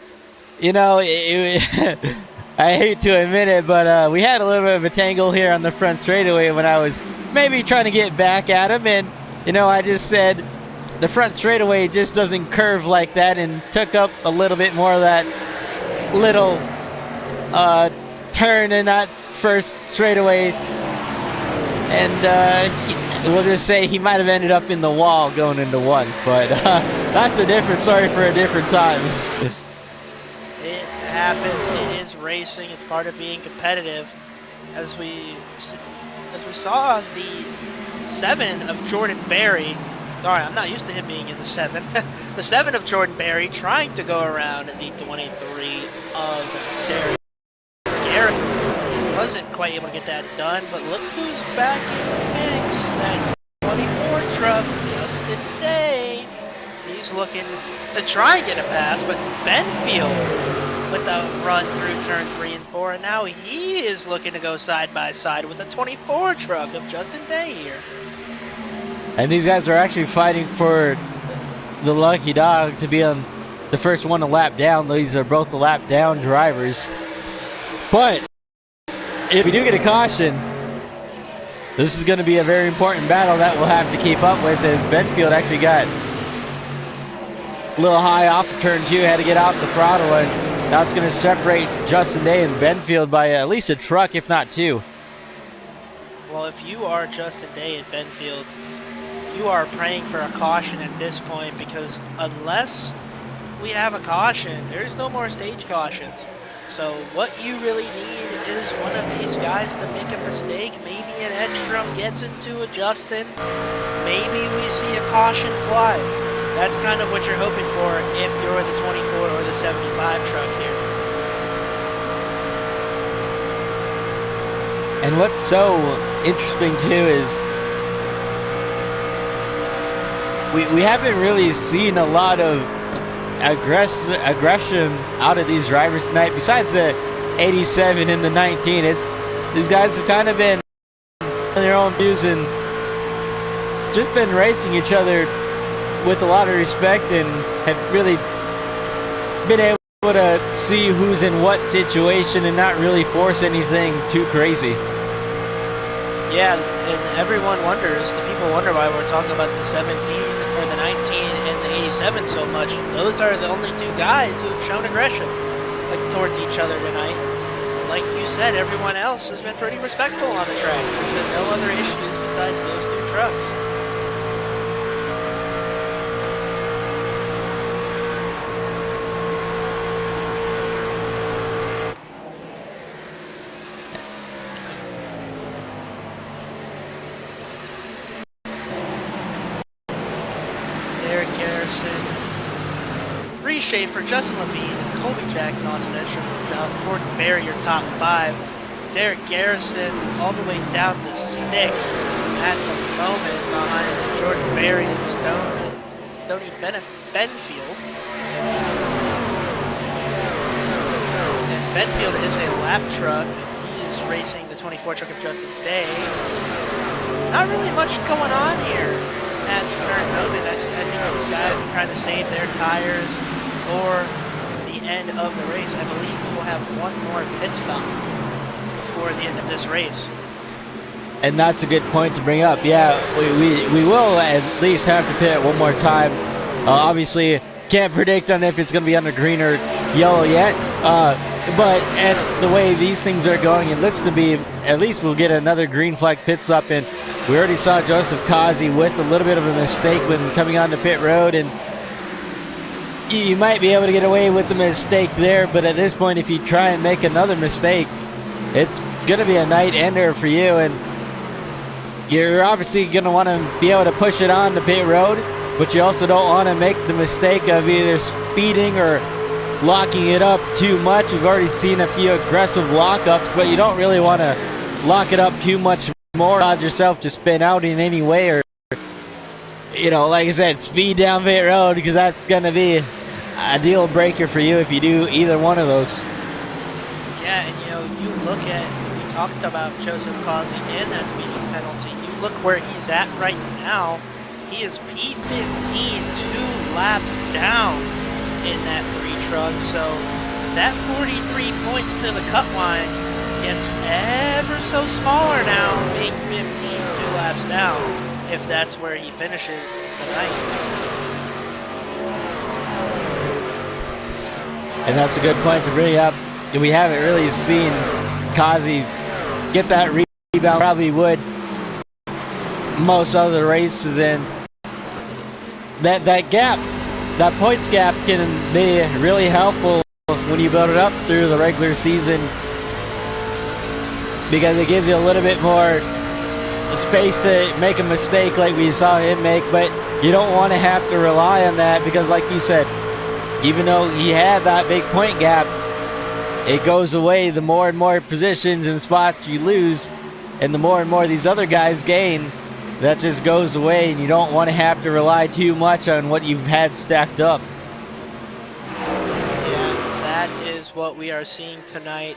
S6: you know, I hate to admit it, but we had a little bit of a tangle here on the front straightaway when I was maybe trying to get back at him, and you know, I just said the front straightaway just doesn't curve like that, and took up a little bit more of that little turn in that first straightaway, and we'll just say he might have ended up in the wall going into 1, but that's a different story for a different time.
S7: It happens. It is racing. It's part of being competitive. As we saw the 7 of Jordan Berry. Sorry, I'm not used to him being in the 7. The 7 of Jordan Berry trying to go around the 23 of Derek Garrett. Wasn't quite able to get that done, but look who's back in the mix. That 24 truck, Justin Day. He's looking to try and get a pass, but Benfield with a run through turn 3 and 4, and now he is looking to go side by side with the 24 truck of Justin Day here.
S6: And these guys are actually fighting for the lucky dog to be on the first one to lap down. These are both the lap down drivers. But if we do get a caution, this is going to be a very important battle that we'll have to keep up with, as Benfield actually got a little high off of turn 2, had to get out the throttle, and now it's going to separate Justin Day and Benfield by at least a truck, if not 2.
S7: Well, if you are Justin Day and Benfield, you are praying for a caution at this point, because unless we have a caution, there's no more stage cautions. So what you really need is one of these guys to make a mistake. Maybe an Edstrom gets into a Justin. Maybe we see a caution fly. That's kind of what you're hoping for if you're the 24 or the 75 truck here.
S6: And what's so interesting too is we haven't really seen a lot of aggression out of these drivers tonight, besides the 87 and the 19. These guys have kind of been on their own views and just been racing each other with a lot of respect, and have really been able to see who's in what situation and not really force anything too crazy.
S7: Yeah, and everyone wonders, the people wonder why we're talking about the 17 or the 19 and the 87 so much. Those are the only 2 guys who've shown aggression towards each other tonight. Like you said, everyone else has been pretty respectful on the track. There's been no other issues besides those 2 trucks. Schaefer, Justin Levine, Colby Jackson, Austin Edstrom, Jordan Berry, your top 5. Derek Garrison all the way down to 6. at the moment behind Jordan Berry and Stoney Benfield. And Benfield is a lap truck. He is racing the 24 truck of Justin Day. Not really much going on here at the current moment. I think these guys are trying to save their tires for the end of the race. I believe we will have one more pit stop before the end of this race.
S6: And that's a good point to bring up. Yeah, we will at least have to pit one more time. Obviously, can't predict on if it's going to be under green or yellow yet. But at the way these things are going, it looks to be at least we'll get another green flag pit stop. And we already saw Joseph Kazi with a little bit of a mistake when coming onto pit road. And you might be able to get away with the mistake there. But at this point, if you try and make another mistake, it's going to be a night ender for you. And you're obviously going to want to be able to push it on to pit road, but you also don't want to make the mistake of either speeding or locking it up too much. We've already seen a few aggressive lockups, but you don't really want to lock it up too much more, cause yourself to spin out in any way, or, you know, like I said, speed down pit road, because that's going to be a deal breaker for you if you do either one of those.
S7: Yeah, and you know, you look at, we talked about Joseph Causey and that speeding penalty. You look where he's at right now. He is P15, 2 laps down in that 3 truck. So that 43 points to the cut line gets ever so smaller now, being 15, 2 laps down, if that's where he finishes tonight.
S6: And that's a good point to bring up. We haven't really seen Kazi get that rebound. Probably would most other races, and that gap, that points gap, can be really helpful when you build it up through the regular season, because it gives you a little bit more space to make a mistake like we saw him make. But you don't want to have to rely on that, because like you said, even though he had that big point gap, it goes away the more and more positions and spots you lose, and the more and more these other guys gain. That just goes away, and you don't want to have to rely too much on what you've had stacked up.
S7: Yeah, that is what we are seeing tonight.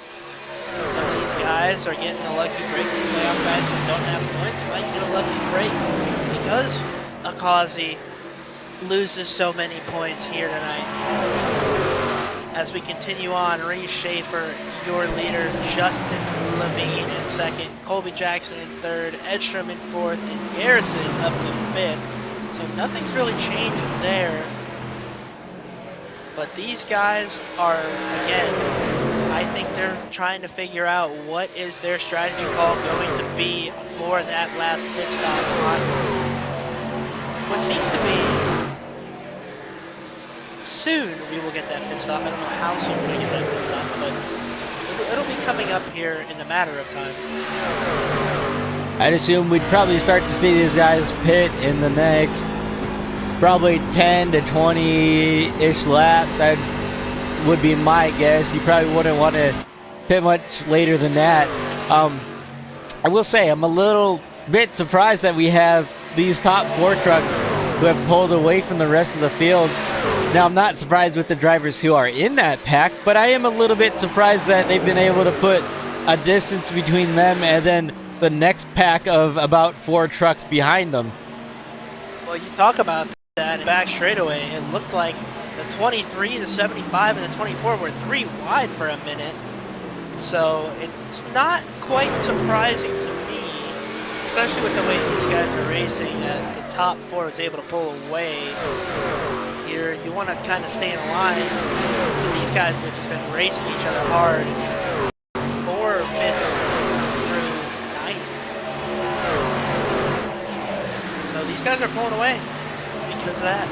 S7: Some of these guys are getting a lucky break. The playoff guys who don't have points might get a lucky break because Akazi loses so many points here tonight. As we continue on, Reese Schaefer, your leader, Justin Levine in second, Colby Jackson in third, Edstrom in fourth, and Garrison up to fifth. So nothing's really changed there. But these guys are, again, I think they're trying to figure out what is their strategy call going to be for that last pit stop on what seems to be soon. We will get that pit stop. I don't know how soon we're going to get that pit stop, but it'll be coming up here in a matter of time.
S6: I'd assume we'd probably start to see these guys pit in the next probably 10 to 20-ish laps. That would be my guess. You probably wouldn't want to pit much later than that. I will say I'm a little bit surprised that we have these top 4 trucks who have pulled away from the rest of the field. Now, I'm not surprised with the drivers who are in that pack, but I am a little bit surprised that they've been able to put a distance between them and then the next pack of about 4 trucks behind them.
S7: Well, you talk about that back straightaway. It looked like the 23, the 75, and the 24 were 3 wide for a minute. So it's not quite surprising to me, especially with the way these guys are racing, that the top 4 was able to pull away. Here, you want to kind of stay in line. These guys have just been racing each other hard 4 minutes through 9. So these guys are pulling away because of that.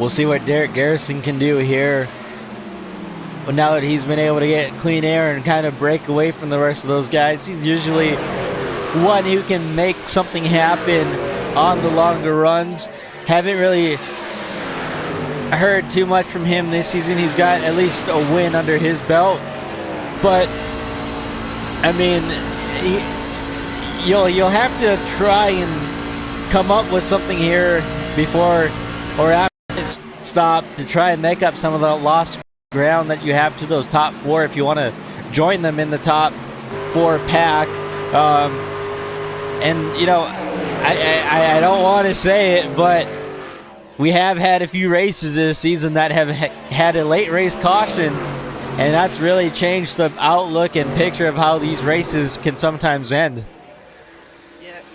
S6: We'll see what Derek Garrison can do here. But now that he's been able to get clean air and kind of break away from the rest of those guys, he's usually one who can make something happen on the longer runs. Haven't really heard too much from him this season. He's got at least a win under his belt. But, I mean, you'll have to try and come up with something here before or after this stop to try and make up some of the lost ground that you have to those top 4 if you want to join them in the top 4 pack. And you know, I don't want to say it, but we have had a few races this season that have had a late race caution, and that's really changed the outlook and picture of how these races can sometimes end.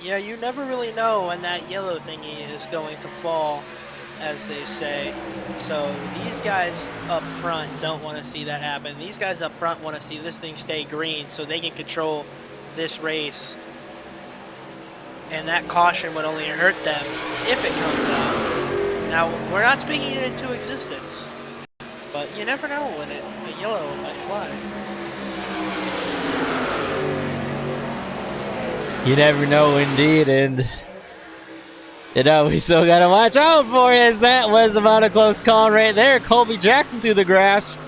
S7: Yeah, you never really know when that yellow thingy is going to fall, as they say. So these guys up front don't want to see that happen. These guys up front want to see this thing stay green so they can control this race. And that caution would only hurt them if it comes out. Now, we're not speaking it into existence, but you never know when a yellow might fly.
S6: You never know, indeed, and you know, we still gotta watch out for it, as that was about a close call right there. Colby Jackson through the grass.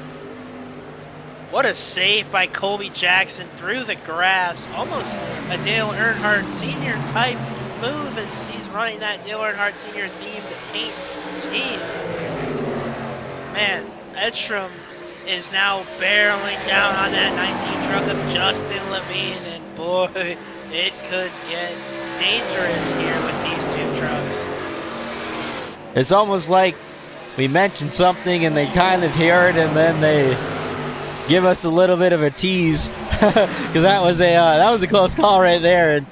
S7: What a save by Colby Jackson through the grass. Almost a Dale Earnhardt Sr. type move as he's running that Dale Earnhardt Sr. themed paint scheme. Man, Edstrom is now barreling down on that 19 truck of Justin Levine, and boy, it could get dangerous here with these 2 trucks.
S6: It's almost like we mentioned something and they kind of hear it, and then they give us a little bit of a tease, because that was a close call right there, and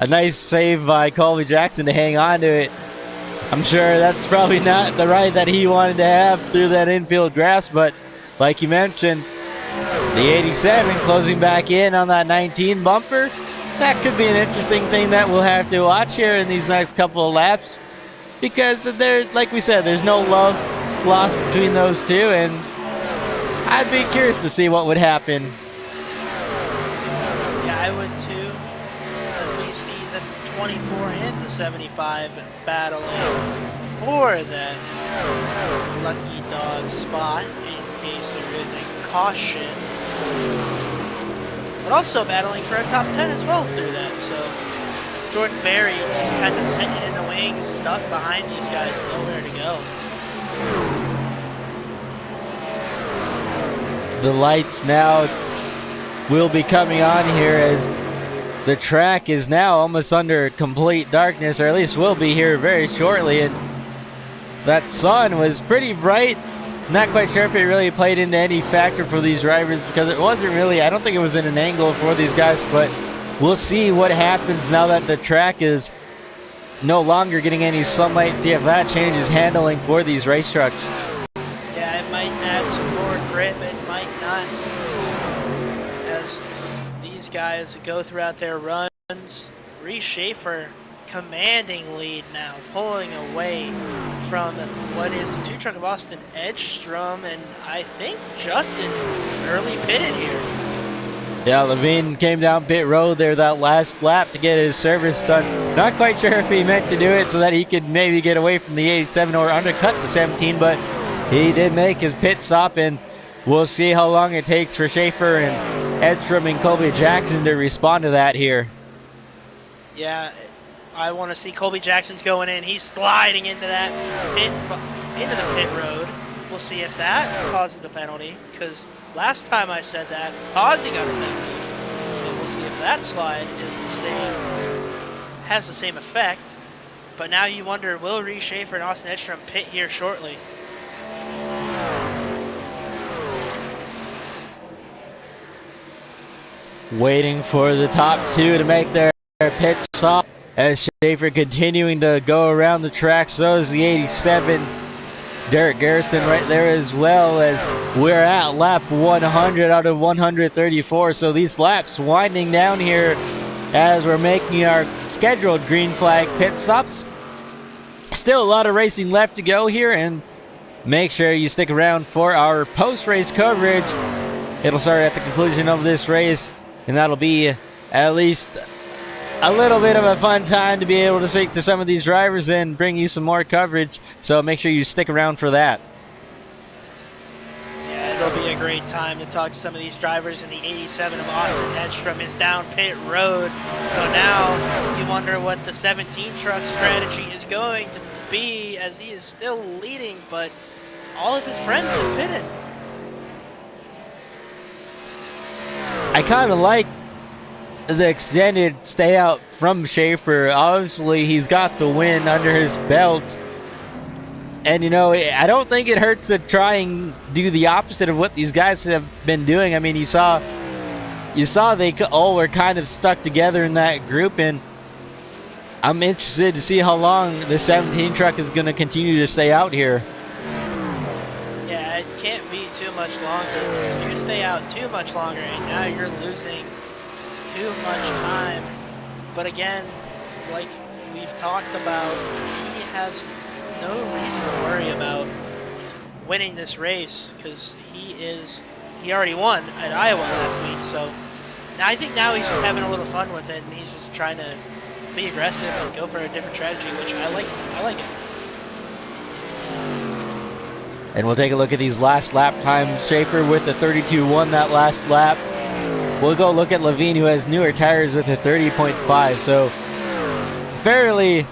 S6: a nice save by Colby Jackson to hang on to it. I'm sure that's probably not the ride that he wanted to have through that infield grass, but like you mentioned, the 87 closing back in on that 19 bumper. That could be an interesting thing that we'll have to watch here in these next couple of laps, because there, like we said, there's no love lost between those two, and I'd be curious to see what would happen.
S7: Yeah, I would too. As we see the 24 and the 75 battling for that lucky dog spot in case there is a caution. But also battling for a top 10 as well through that. So Jordan Berry just kind of sitting in the wings, stuck behind these guys, nowhere to go.
S6: The lights now will be coming on here as the track is now almost under complete darkness, or at least will be here very shortly. And that sun was pretty bright. Not quite sure if it really played into any factor for these drivers, because it wasn't really, I don't think it was in an angle for these guys, but we'll see what happens now that the track is no longer getting any sunlight, see if that changes handling for these race trucks.
S7: Yeah, it might add some more grip, it might not. As these guys go throughout their runs, Reese Schaefer commanding lead now, pulling away from what is the 2 truck of Austin Edstrom, and I think Justin early pitted here.
S6: Yeah, Levine came down pit road there that last lap to get his service done. Not quite sure if he meant to do it so that he could maybe get away from the 87 or undercut the 17, but he did make his pit stop, and we'll see how long it takes for Schaefer and Edstrom and Colby Jackson to respond to that here.
S7: Yeah, I want to see Colby Jackson's going in. He's sliding into that into the pit road. We'll see if that causes a penalty, because last time I said that, causing a penalty. And we'll see if that slide is the same, has the same effect. But now you wonder, will Reese Schaefer and Austin Edstrom pit here shortly?
S6: Waiting for the top 2 to make their pit stop, as Schaefer continuing to go around the track. So is the 87. Derek Garrison right there, as well, as we're at lap 100 out of 134. So these laps winding down here as we're making our scheduled green flag pit stops. Still a lot of racing left to go here, and make sure you stick around for our post-race coverage. It'll start at the conclusion of this race, and that'll be at least a little bit of a fun time to be able to speak to some of these drivers and bring you some more coverage. So make sure you stick around for that.
S7: Yeah, it'll be a great time to talk to some of these drivers, and the 87 of Austin Edstrom is down pit road. So now you wonder what the 17 truck strategy is going to be, as he is still leading, but all of his friends have pitted.
S6: I kind of like the extended stay out from Schaefer. Obviously, he's got the win under his belt. And, you know, I don't think it hurts to try and do the opposite of what these guys have been doing. I mean, you saw they all were kind of stuck together in that group, and I'm interested to see how long the 17 truck is going to continue to stay out here.
S7: Yeah, it can't be too much longer. If you stay out too much longer, and now you're losing too much time. But again, like we've talked about, he has no reason to worry about winning this race, because he already won at Iowa last week. So I think now he's just having a little fun with it, and he's just trying to be aggressive and go for a different strategy, which I like it.
S6: And we'll take a look at these last lap times. Schaefer with the 32.1 that last lap. We'll go look at Levine, who has newer tires, with a 30.5. So fairly,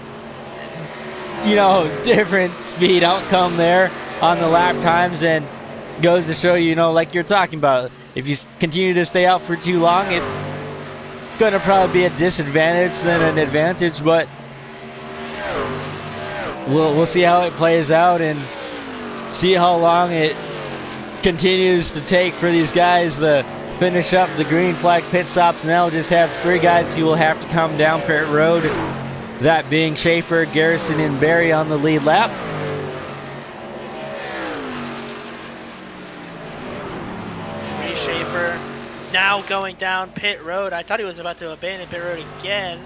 S6: you know, different speed outcome there on the lap times, and goes to show you, you know, like you're talking about, if you continue to stay out for too long, it's going to probably be a disadvantage than an advantage, but we'll see how it plays out and see how long it continues to take for these guys to finish up the green flag pit stops. Now we'll just have 3 guys who will have to come down pit road, that being Schaefer, Garrison, and Barry on the lead lap.
S7: Schaefer now going down pit road. I thought he was about to abandon pit road again,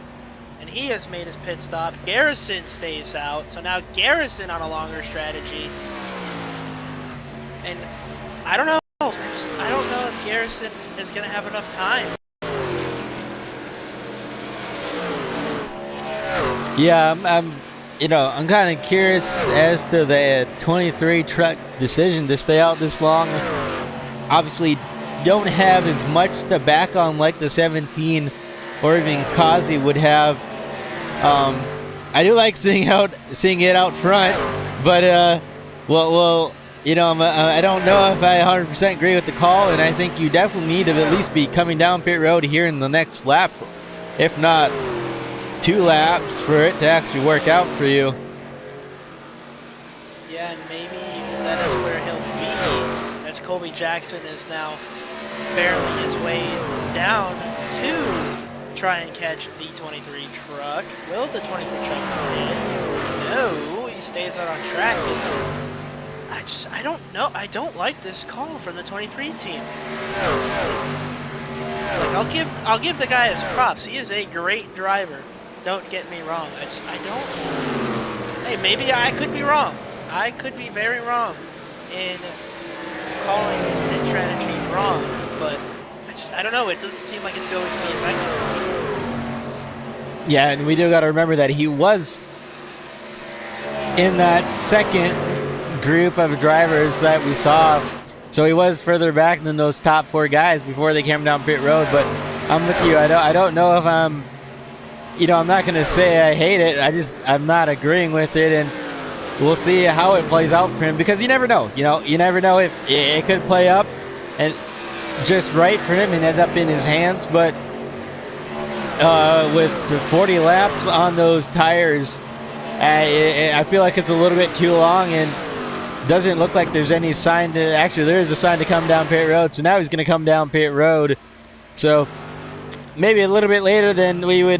S7: and he has made his pit stop. Garrison stays out, so now Garrison on a longer strategy. And I don't know. I don't know if Garrison is going to have enough time.
S6: Yeah, I'm kind of curious as to the 23 truck decision to stay out this long. Obviously, don't have as much to back on like the 17 or even Kazi would have. I do like seeing it out front, but well, you know, I don't know if I 100% agree with the call, and I think you definitely need to at least be coming down pit road here in the next lap, if not 2 laps, for it to actually work out for you.
S7: Yeah, and maybe that is where he'll be, as Colby Jackson is now barreling his way down to try and catch the 23 truck. Will the 23 truck win? No, he stays out on track. I don't know. I don't like this call from the 23 team. Like, I'll give the guy his props. He is a great driver. Don't get me wrong. I don't. Hey, maybe I could be wrong. I could be very wrong in calling his pit strategy wrong, but I don't know. It doesn't seem like it's going to be effective.
S6: Yeah, and we do got to remember that he was in that second group of drivers that we saw, so he was further back than those top 4 guys before they came down pit road. But I'm with you. I don't know if I'm, you know, I'm not going to say I hate it. I'm not agreeing with it, and we'll see how it plays out for him, because you never know. You know, you never know if it could play up and just right for him and end up in his hands. But with the 40 laps on those tires, I feel like it's a little bit too long, and doesn't look like there's any sign to, actually there is a sign to come down pit road, so now he's going to come down pit road. So maybe a little bit later than we would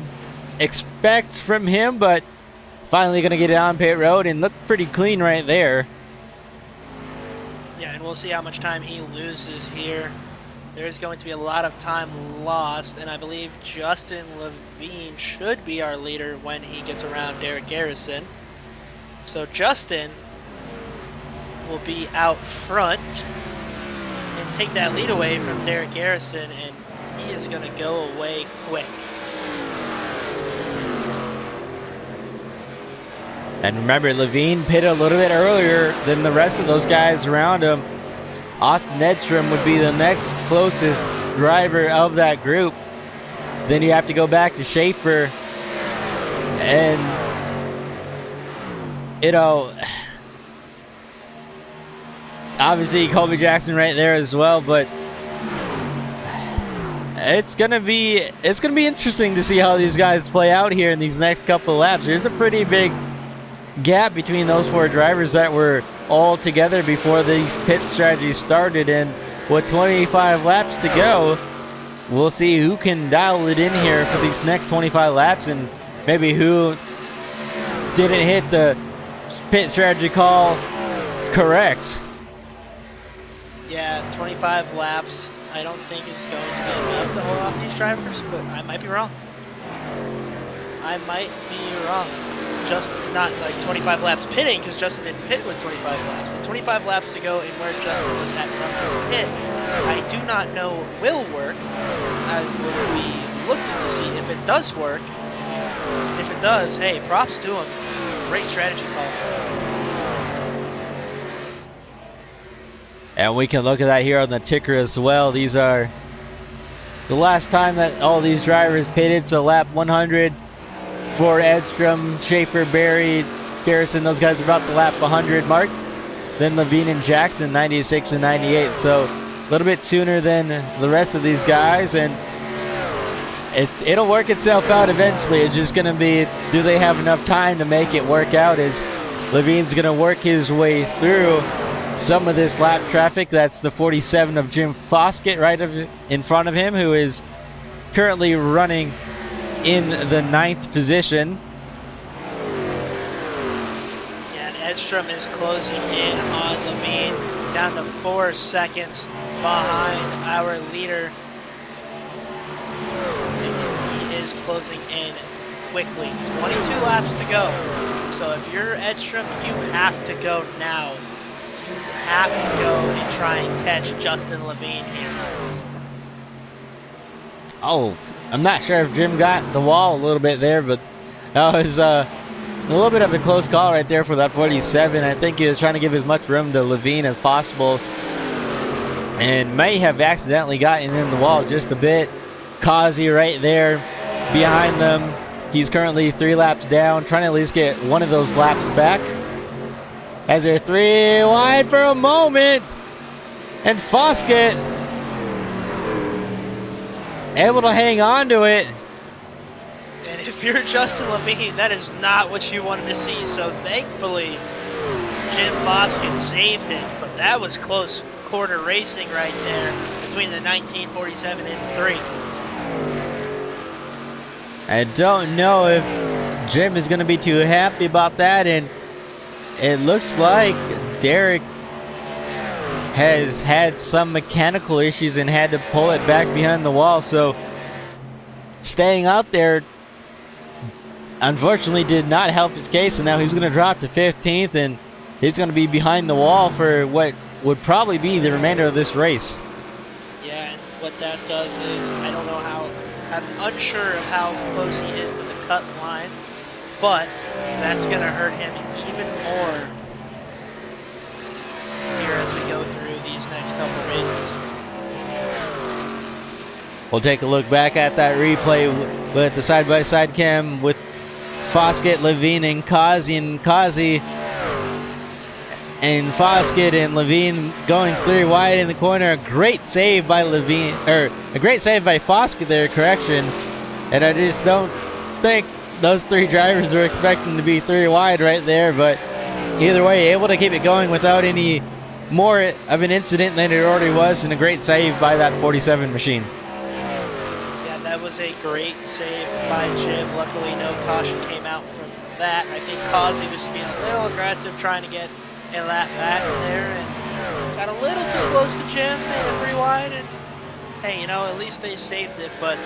S6: expect from him, but finally going to get it on pit road and look pretty clean right there.
S7: Yeah, and we'll see how much time he loses here. There's going to be a lot of time lost, and I believe Justin Levine should be our leader when he gets around Derek Garrison. So Justin will be out front and take that lead away from Derek Garrison, and he is going to go away quick. And
S6: remember, Levine pitted a little bit earlier than the rest of those guys around him. Austin Edstrom would be the next closest driver of that group. Then you have to go back to Schaefer. And, you know, obviously Colby Jackson right there as well, but it's gonna be interesting to see how these guys play out here in these next couple of laps. There's a pretty big gap between those 4 drivers that were all together before these pit strategies started, and with 25 laps to go, we'll see who can dial it in here for these next 25 laps, and maybe who didn't hit the pit strategy call correct.
S7: Yeah, 25 laps I don't think is going to be enough to hold off these drivers, but I might be wrong. I might be wrong. Just not like 25 laps pitting, because Justin didn't pit with 25 laps. But 25 laps to go and where Justin was at from the pit, I do not know will work. I will be looking to see if it does work. If it does, hey, props to him. Great strategy call.
S6: And we can look at that here on the ticker as well. These are the last time that all these drivers pitted, so lap 100 for Edstrom, Schaefer, Barry, Garrison. Those guys are about the lap 100 mark. Then Levine and Jackson, 96 and 98. So a little bit sooner than the rest of these guys, and it'll work itself out eventually. It's just going to be, do they have enough time to make it work out, as Levine's going to work his way through some of this lap traffic. That's the 47 of Jim Foskett right in front of him, who is currently running in the 9th position.
S7: Yeah, and Edstrom is closing in on Levine, down to 4 seconds behind our leader. He is closing in quickly. 22 laps to go. So if you're Edstrom, you have to go now. You have to go and try and catch Justin Levine here.
S6: Oh, I'm not sure if Jim got the wall a little bit there, but that was a little bit of a close call right there for that 47. I think he was trying to give as much room to Levine as possible, and may have accidentally gotten in the wall just a bit. Causey right there behind them. He's currently 3 laps down, trying to at least get one of those laps back. As they're 3 wide for a moment, and Foskett able to hang on to it.
S7: And if you're Justin Levine, that is not what you wanted to see. So thankfully, Jim Foskett saved it, but that was close quarter racing right there between the 1947 and 3.
S6: I don't know if Jim is going to be too happy about that, and it looks like Derek has had some mechanical issues and had to pull it back behind the wall. So staying out there unfortunately did not help his case, and now he's going to drop to 15th, and he's going to be behind the wall for what would probably be the remainder of this race.
S7: Yeah, and what that does is, I don't know how, I'm unsure of how close he is to the cut line, but that's going to hurt him even more here as we go through these next couple races.
S6: We'll take a look back at that replay with the side-by-side cam with Foskett, Levine, and Causey. And Foskett and Levine going 3 wide in the corner. A great save by Levine, or a great save by Foskett there, correction. And I just don't think those 3 drivers were expecting to be 3 wide right there, but either way, able to keep it going without any more of an incident than it already was, and a great save by that 47 machine.
S7: Yeah, that was a great save by Jim. Luckily, no caution came out from that. I think Causey was being a little aggressive, trying to get a lap back there, and got a little too close to Jim, made it 3 wide, and hey, you know, at least they saved it. But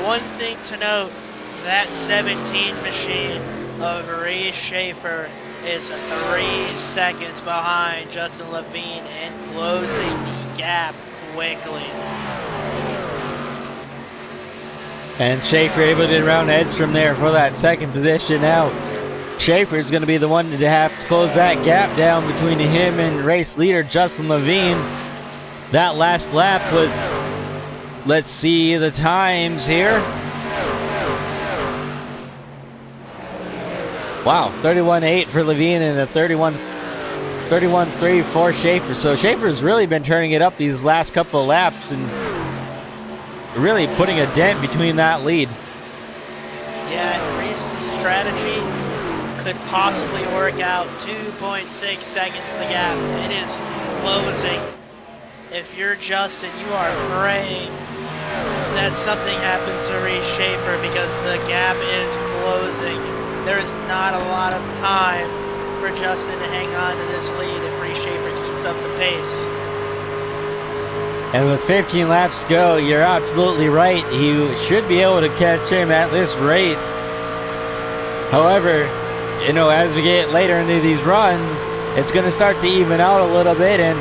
S7: one thing to note, that 17 machine of Ray Schaefer is 3 seconds behind Justin Levine and closing the gap quickly.
S6: And Schaefer able to get around Edstrom there for that 2nd position. Now Schaefer is going to be the one to have to close that gap down between him and race leader Justin Levine. that last lap was. Let's see the times here. Wow, 31.8 for Levine and a 31.3 for Schaefer. So Schaefer's really been turning it up these last couple of laps and really putting a dent between that lead.
S7: Yeah, Reese's strategy could possibly work out. 2.6 seconds the gap. It is closing. If you're Justin, you are praying that something happens to Reese Schaefer because the gap is closing. There is not a lot of time for Justin to hang on to this lead if Reese Schaefer keeps up the pace.
S6: And with 15 laps to go, you're absolutely right. He should be able to catch him at this rate. However, you know, as we get later into these runs, it's going to start to even out a little bit, and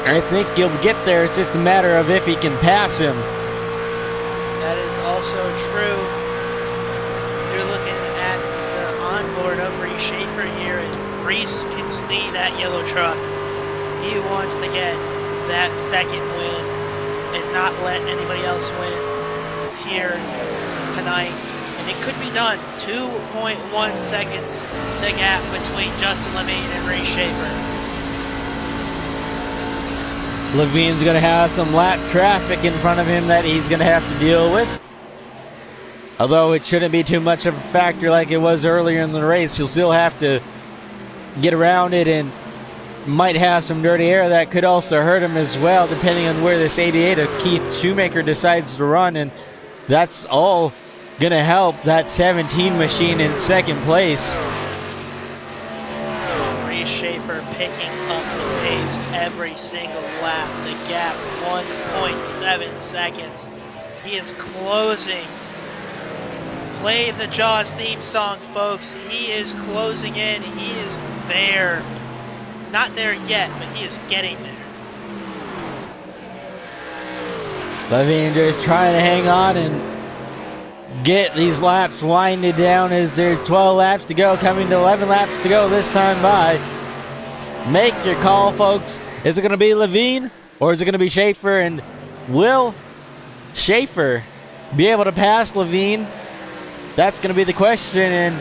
S6: I think he'll get there. It's just a matter of if he can pass him.
S7: That is also true. You're looking at the onboard of Reese Schaefer here, and Reese can see that yellow truck. He wants to get that second win and not let anybody else win here tonight. And it could be done. 2.1 seconds the gap between Justin Levine and Reese Schaefer.
S6: Levine's going to have some lap traffic in front of him that he's going to have to deal with. Although it shouldn't be too much of a factor like it was earlier in the race. He'll still have to get around it and might have some dirty air that could also hurt him as well, depending on where this 88 of Keith Shoemaker decides to run. And that's all going to help that 17 machine in second place.
S7: Reese Schaefer picking up the pace every single lap. The gap 1.7 seconds. He is closing. Play the Jaws theme song, folks. He is closing in. He is there. Not there yet, but he is getting there.
S6: Levine just trying to hang on and get these laps winded down as there's 12 laps to go, coming to 11 laps to go this time by. Make your call, folks. Is it going to be Levine or is it going to be Schaefer? And will Schaefer be able to pass Levine? That's going to be the question. And,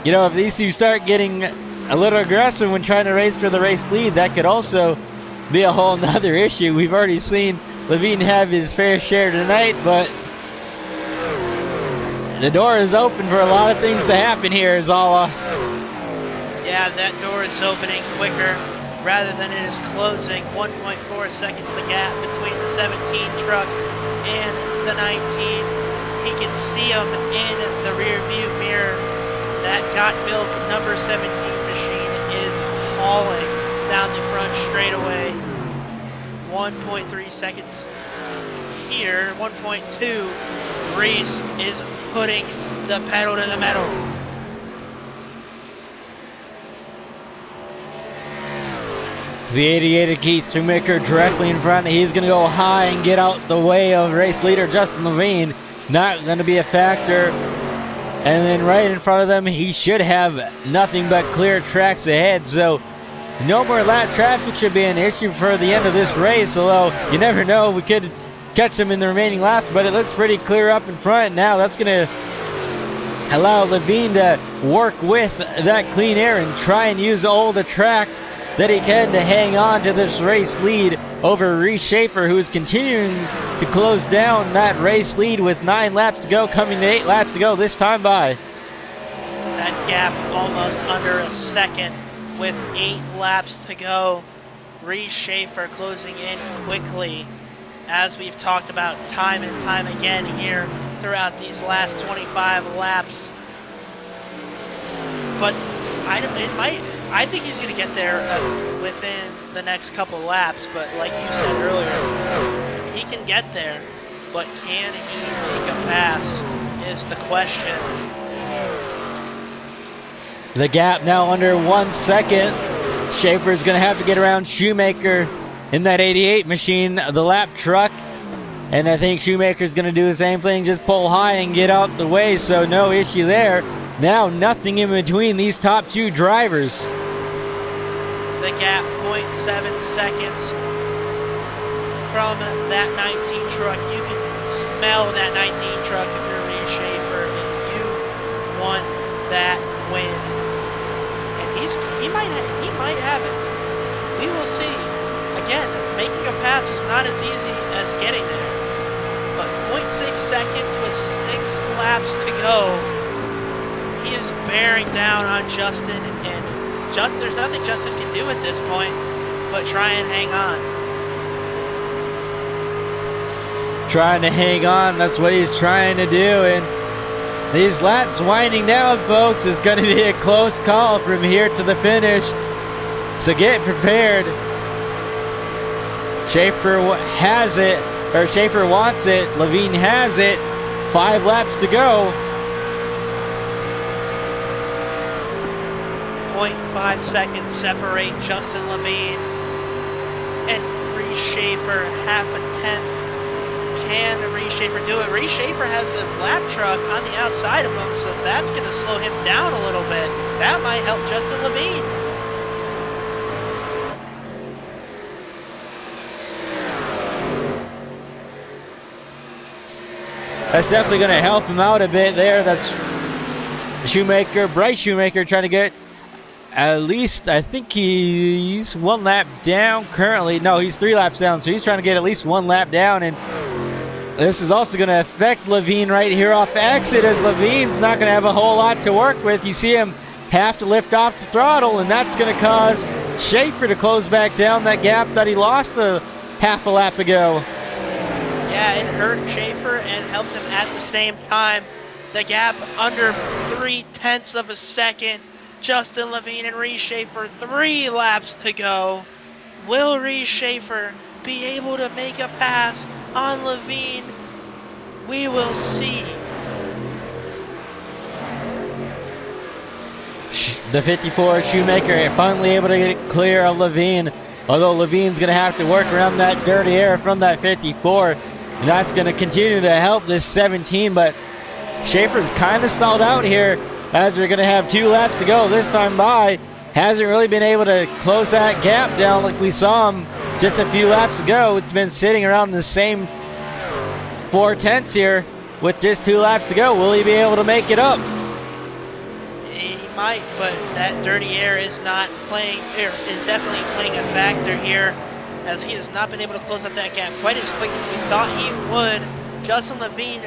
S6: you know, if these two start getting a little aggressive when trying to race for the race lead, that could also be a whole nother issue. We've already seen Levine have his fair share tonight, but the door is open for a lot of things to happen here, Zala.
S7: Yeah, that door is opening quicker rather than it is closing. 1.4 seconds the gap between the 17 truck and the 19. He can see him in the rear view mirror. That Got Milk number 17 machine is hauling down the front straightaway. 1.3 seconds here. 1.2. Reese is putting the pedal to the metal.
S6: The 88 of Keith Shoemaker directly in front. He's going to go high and get out the way of race leader Justin Levine. Not going to be a factor. And then right in front of them, he should have nothing but clear tracks ahead. So no more lap traffic should be an issue for the end of this race. Although you never know, we could catch them in the remaining laps. But it looks pretty clear up in front now. That's going to allow Levine to work with that clean air and try and use all the track that he can to hang on to this race lead over Reese Schaefer, who is continuing to close down that race lead with 9 laps to go, coming to 8 laps to go this time by.
S7: That gap almost under a second with 8 laps to go. Reese Schaefer closing in quickly, as we've talked about time and time again here throughout these last 25 laps. But I think he's going to get there within the next couple laps, but like you said earlier, he can get there, but can he make a pass is the question.
S6: The gap now under 1 second. Schaefer's going to have to get around Shoemaker in that 88 machine, the lap truck, and I think Shoemaker's going to do the same thing, just pull high and get out the way, so no issue there. Now nothing in between these top 2 drivers.
S7: The gap 0.7 seconds from that 19 truck. You can smell that 19 truck if you're Reed Schaefer, and you want that win. And he might have it. We will see. Again, making a pass is not as easy as getting there. But 0.6 seconds with 6 laps to go. He is bearing down on Justin, and there's nothing Justin can do at this point but try and hang on.
S6: Trying to hang on, that's what he's trying to do. And these laps winding down, folks, is going to be a close call from here to the finish. So get prepared. Schaefer has it, or Schaefer wants it. Levine has it. 5 laps to go.
S7: 0.5 seconds separate Justin Levine and Reed Schaefer, half a tenth. Can Reed Schaefer do it? Reed Schaefer has a lap truck on the outside of him, so that's going to slow him down a little bit. That might help Justin Levine.
S6: That's definitely going to help him out a bit there. That's Bryce Shoemaker trying to get at least, I think he's 1 lap down currently. No, he's 3 laps down, so he's trying to get at least 1 lap down. And this is also going to affect Levine right here off exit, as Levine's not going to have a whole lot to work with. You see him have to lift off the throttle, and that's going to cause Schaefer to close back down that gap that he lost a half a lap ago.
S7: Yeah, it hurt Schaefer and helped him at the same time. The gap under 0.3 of a second. Justin Levine and Reed Schaefer, 3 laps to go. Will Reed Schaefer be able to make a pass on Levine? We will see.
S6: The 54 Shoemaker finally able to get clear of Levine, although Levine's going to have to work around that dirty air from that 54. And that's going to continue to help this 17, but Schaefer's kind of stalled out here as we're going to have 2 laps to go this time by. Hasn't really been able to close that gap down like we saw him just a few laps ago. It's been sitting around the same 4/10 here with just 2 laps to go. Will he be able to make it up?
S7: He might, but that dirty air is definitely playing a factor here, as he has not been able to close up that gap quite as quick as we thought he would. Justin Levine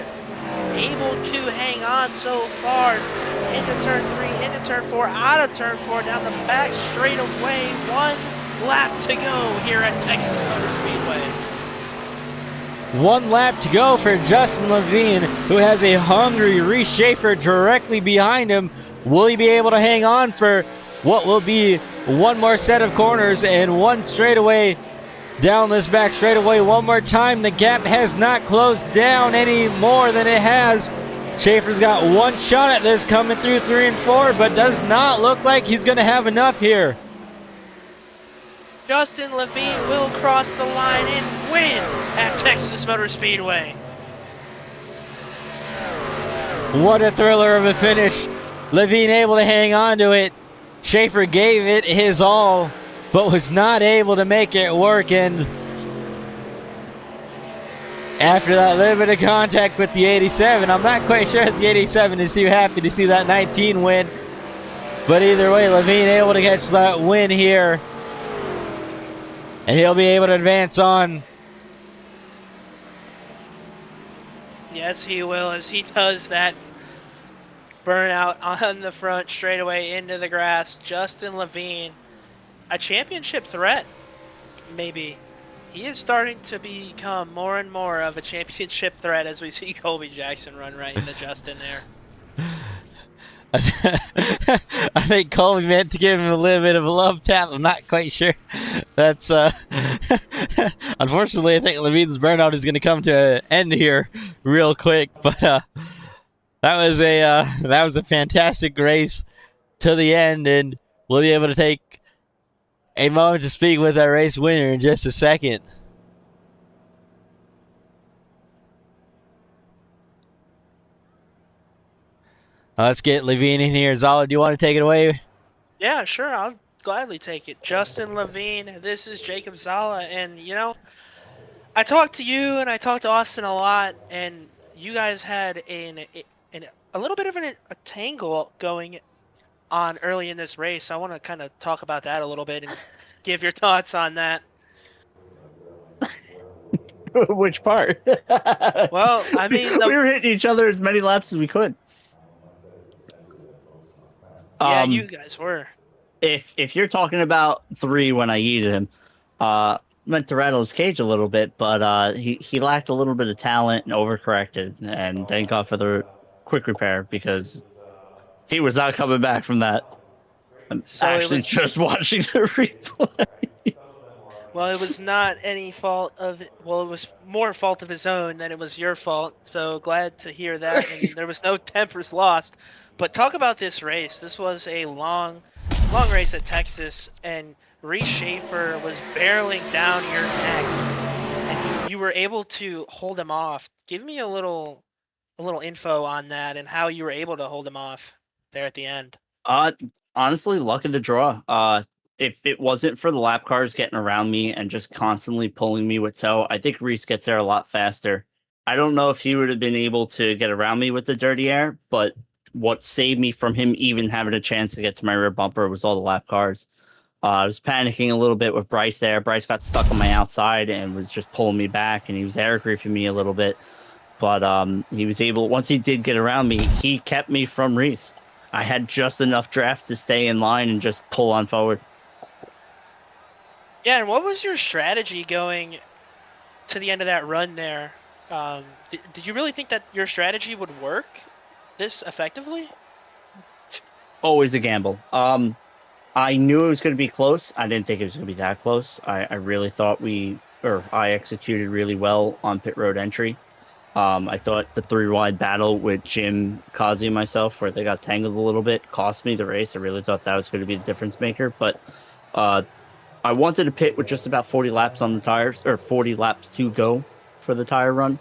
S7: able to hang on so far into turn 3, into turn 4, out of turn 4, down the back straightaway. 1 lap to go here at Texas Motor Speedway.
S6: 1 lap to go for Justin Levine, who has a hungry Reed Schaefer directly behind him. Will he be able to hang on for what will be 1 more set of corners and 1 straightaway down this back straightaway one more time? The gap has not closed down any more than it has. Schaefer's got 1 shot at this coming through 3 and 4, but does not look like he's going to have enough here.
S7: Justin Levine will cross the line and win at Texas Motor Speedway.
S6: What a thriller of a finish. Levine able to hang on to it. Schaefer gave it his all, but was not able to make it work. And after that little bit of contact with the 87, I'm not quite sure that the 87 is too happy to see that 19 win. But either way, Levine able to catch that win here, and he'll be able to advance on.
S7: Yes, he will, as he does that burnout on the front straightaway into the grass. Justin Levine, a championship threat, maybe. He is starting to become more and more of a championship threat as we see Colby Jackson run right into Justin there.
S6: I think Colby meant to give him a little bit of a love tap. I'm not quite sure. That's unfortunately, I think Levine's burnout is going to come to an end here real quick. But that was a fantastic race to the end, and we'll be able to take a moment to speak with our race winner in just a second. Let's get Levine in here. Zala, do you want to take it away?
S7: Yeah, sure. I'll gladly take it. Justin Levine, this is Jacob Zala, and you know, I talked to you and I talked to Austin a lot, and you guys had a little bit of a tangle going on early in this race. I want to kind of talk about that a little bit and give your thoughts on that.
S8: Which part?
S7: Well, I mean,
S8: we were hitting each other as many laps as we could.
S7: Yeah, you guys were.
S8: If you're talking about 3 when I yeeted him, meant to rattle his cage a little bit, but he lacked a little bit of talent and overcorrected, and thank God for the quick repair because he was not coming back from that. I'm
S7: So
S8: actually just watching the replay.
S7: Well, it was not any fault of it. Well, it was more fault of his own than it was your fault. So glad to hear that. And there was no tempers lost. But talk about this race. This was a long race at Texas, and Reese Schaefer was barreling down your neck, and you were able to hold him off. Give me a little info on that and how you were able to hold him off there at the end.
S8: Honestly, luck of the draw. If it wasn't for the lap cars getting around me and just constantly pulling me with tow, I think Reese gets there a lot faster. I don't know if he would have been able to get around me with the dirty air, but what saved me from him even having a chance to get to my rear bumper was all the lap cars. I was panicking a little bit with Bryce there. Bryce got stuck on my outside and was just pulling me back, and he was air griefing me a little bit. But he was able, once he did get around me, he kept me from Reese. I had just enough draft to stay in line and just pull on forward.
S7: Yeah, and what was your strategy going to the end of that run there? Did you really think that your strategy would work this effectively?
S8: Always a gamble. I knew it was going to be close. I didn't think it was going to be that close. I really thought I executed really well on pit road entry. I thought the 3-wide battle with Jim, Kazi, and myself, where they got tangled a little bit, cost me the race. I really thought that was going to be the difference maker. But I wanted to pit with just about 40 laps on the tires, or 40 laps to go for the tire run.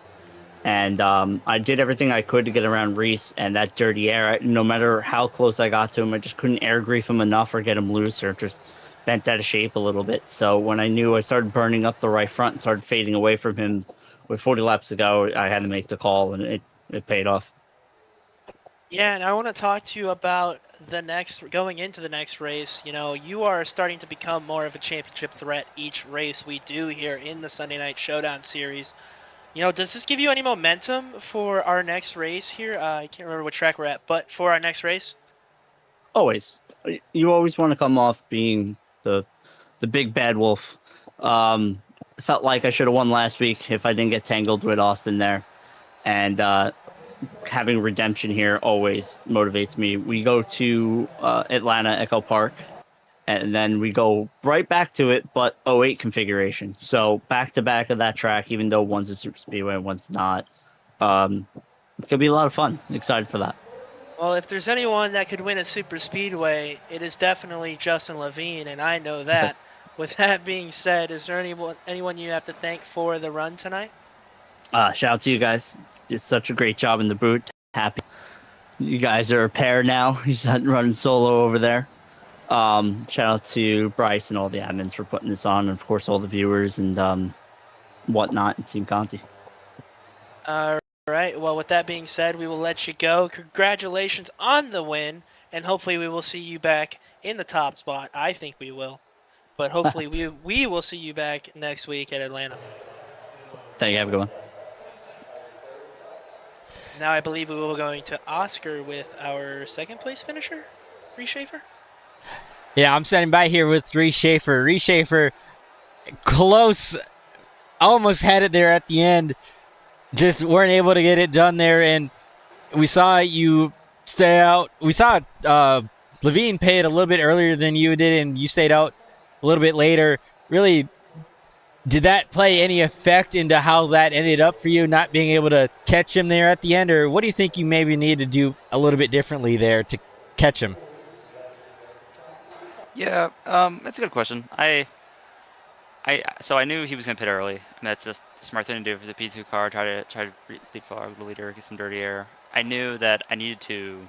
S8: And I did everything I could to get around Reese, and that dirty air, no matter how close I got to him, I just couldn't air grief him enough or get him loose or just bent out of shape a little bit. So when I knew I started burning up the right front and started fading away from him with 40 laps to go, I had to make the call, and it paid off.
S7: Yeah, and I want to talk to you about going into the next race. You know, you are starting to become more of a championship threat each race we do here in the Sunday Night Showdown series. You know, does this give you any momentum for our next race here? I can't remember what track we're at, but for our next race?
S8: Always. You always want to come off being the big bad wolf. Felt like I should have won last week if I didn't get tangled with Austin there. And having redemption here always motivates me. We go to Atlanta Echo Park, and then we go right back to it, but 08 configuration. So back to back of that track, even though one's a super speedway and one's not. It's going to be a lot of fun. Excited for that.
S7: Well, if there's anyone that could win a super speedway, it is definitely Justin Levine, and I know that. With that being said, is there anyone you have to thank for the run tonight?
S8: Shout out to you guys. Did such a great job in the boot. Happy you guys are a pair now. He's not running solo over there. Shout out to Bryce and all the admins for putting this on, and of course all the viewers and whatnot, and Team Conti.
S7: All right. Well, with that being said, we will let you go. Congratulations on the win, and hopefully we will see you back in the top spot. I think we will, but hopefully we will see you back next week at Atlanta.
S8: Thank you. Have a good one.
S7: Now I believe we will be going to Oscar with our second place finisher, Reese Schaefer.
S6: Yeah, I'm standing by here with Reese Schaefer. Reese Schaefer, close, almost had it there at the end. Just weren't able to get it done there, and we saw you stay out. We saw Levine pay it a little bit earlier than you did, and you stayed out a little bit later. Really, did that play any effect into how that ended up for you, not being able to catch him there at the end? Or what do you think you maybe need to do a little bit differently there to catch him?
S9: Yeah, that's a good question. So I knew he was gonna pit early. And that's just the smart thing to do for the P2 car. Try to leapfrog the leader, get some dirty air. I knew that I needed to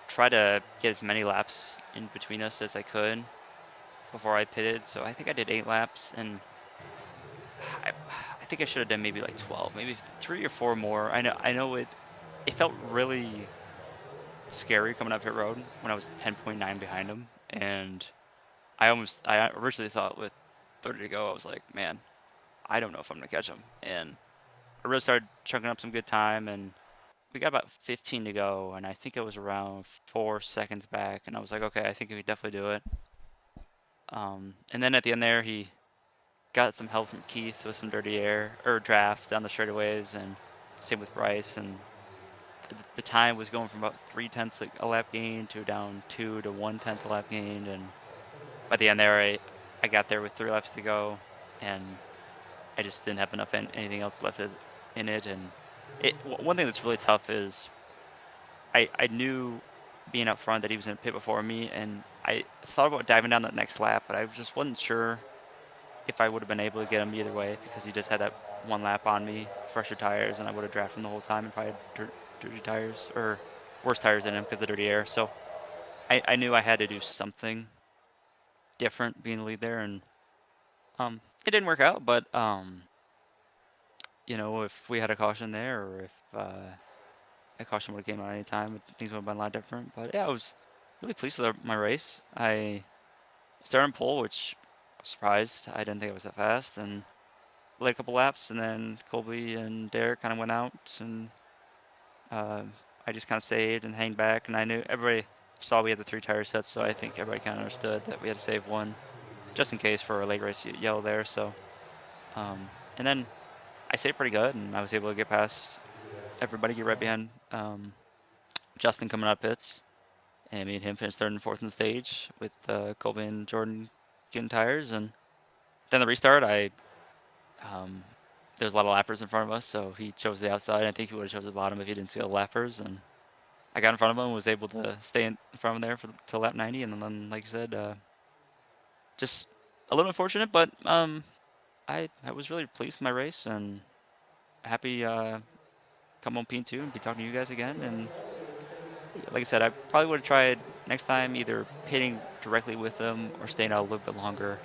S9: try to get as many laps in between us as I could before I pitted. So I think I did 8 laps, and think I should have done maybe like 12, maybe 3 or 4 more. I know it felt really scary coming up pit road when I was 10.9 behind him, and I originally thought with 30 to go, I was like, man, I don't know if I'm gonna catch him. And I really started chunking up some good time, and we got about 15 to go, and I think it was around 4 seconds back, and I was like, okay, I think we could definitely do it. And then at the end there, he got some help from Keith with some dirty air or draft down the straightaways, and same with Bryce. And the time was going from about 3/10 a lap gain to down 2 to 1/10 a lap gain. And by the end there, I got there with 3 laps to go, and I just didn't have enough anything else left in it. And one thing that's really tough is I knew being up front that he was in a pit before me, and I thought about diving down that next lap, but I just wasn't sure if I would have been able to get him either way, because he just had that 1 lap on me, fresher tires, and I would have drafted him the whole time and probably had dirty tires, or worse tires than him because of the dirty air. So I knew I had to do something different being the lead there, and it didn't work out, but you know, if we had a caution there, or if a caution would have came out any time, things would have been a lot different. But yeah, I was really pleased with my race. I started on pole, which I was surprised. I didn't think it was that fast, and led a couple laps, and then Colby and Derek kind of went out, and I just kind of saved and hang back. And I knew everybody saw we had the 3 tire sets, so I think everybody kind of understood that we had to save one just in case for a late race yellow there. So and then I saved pretty good, and I was able to get past everybody, get right behind Justin coming up pits, and me and him finished 3rd and 4th in the stage with Colby and Jordan getting tires. And then the restart, there's a lot of lappers in front of us, so he chose the outside. I think he would have chose the bottom if he didn't see the lappers, and I got in front of him and was able to stay in front of him there till lap 90. And then, like I said, just a little unfortunate, but I was really pleased with my race, and happy come on P2 and be talking to you guys again. And like I said, I probably would have tried next time either pitting directly with them or staying out a little bit longer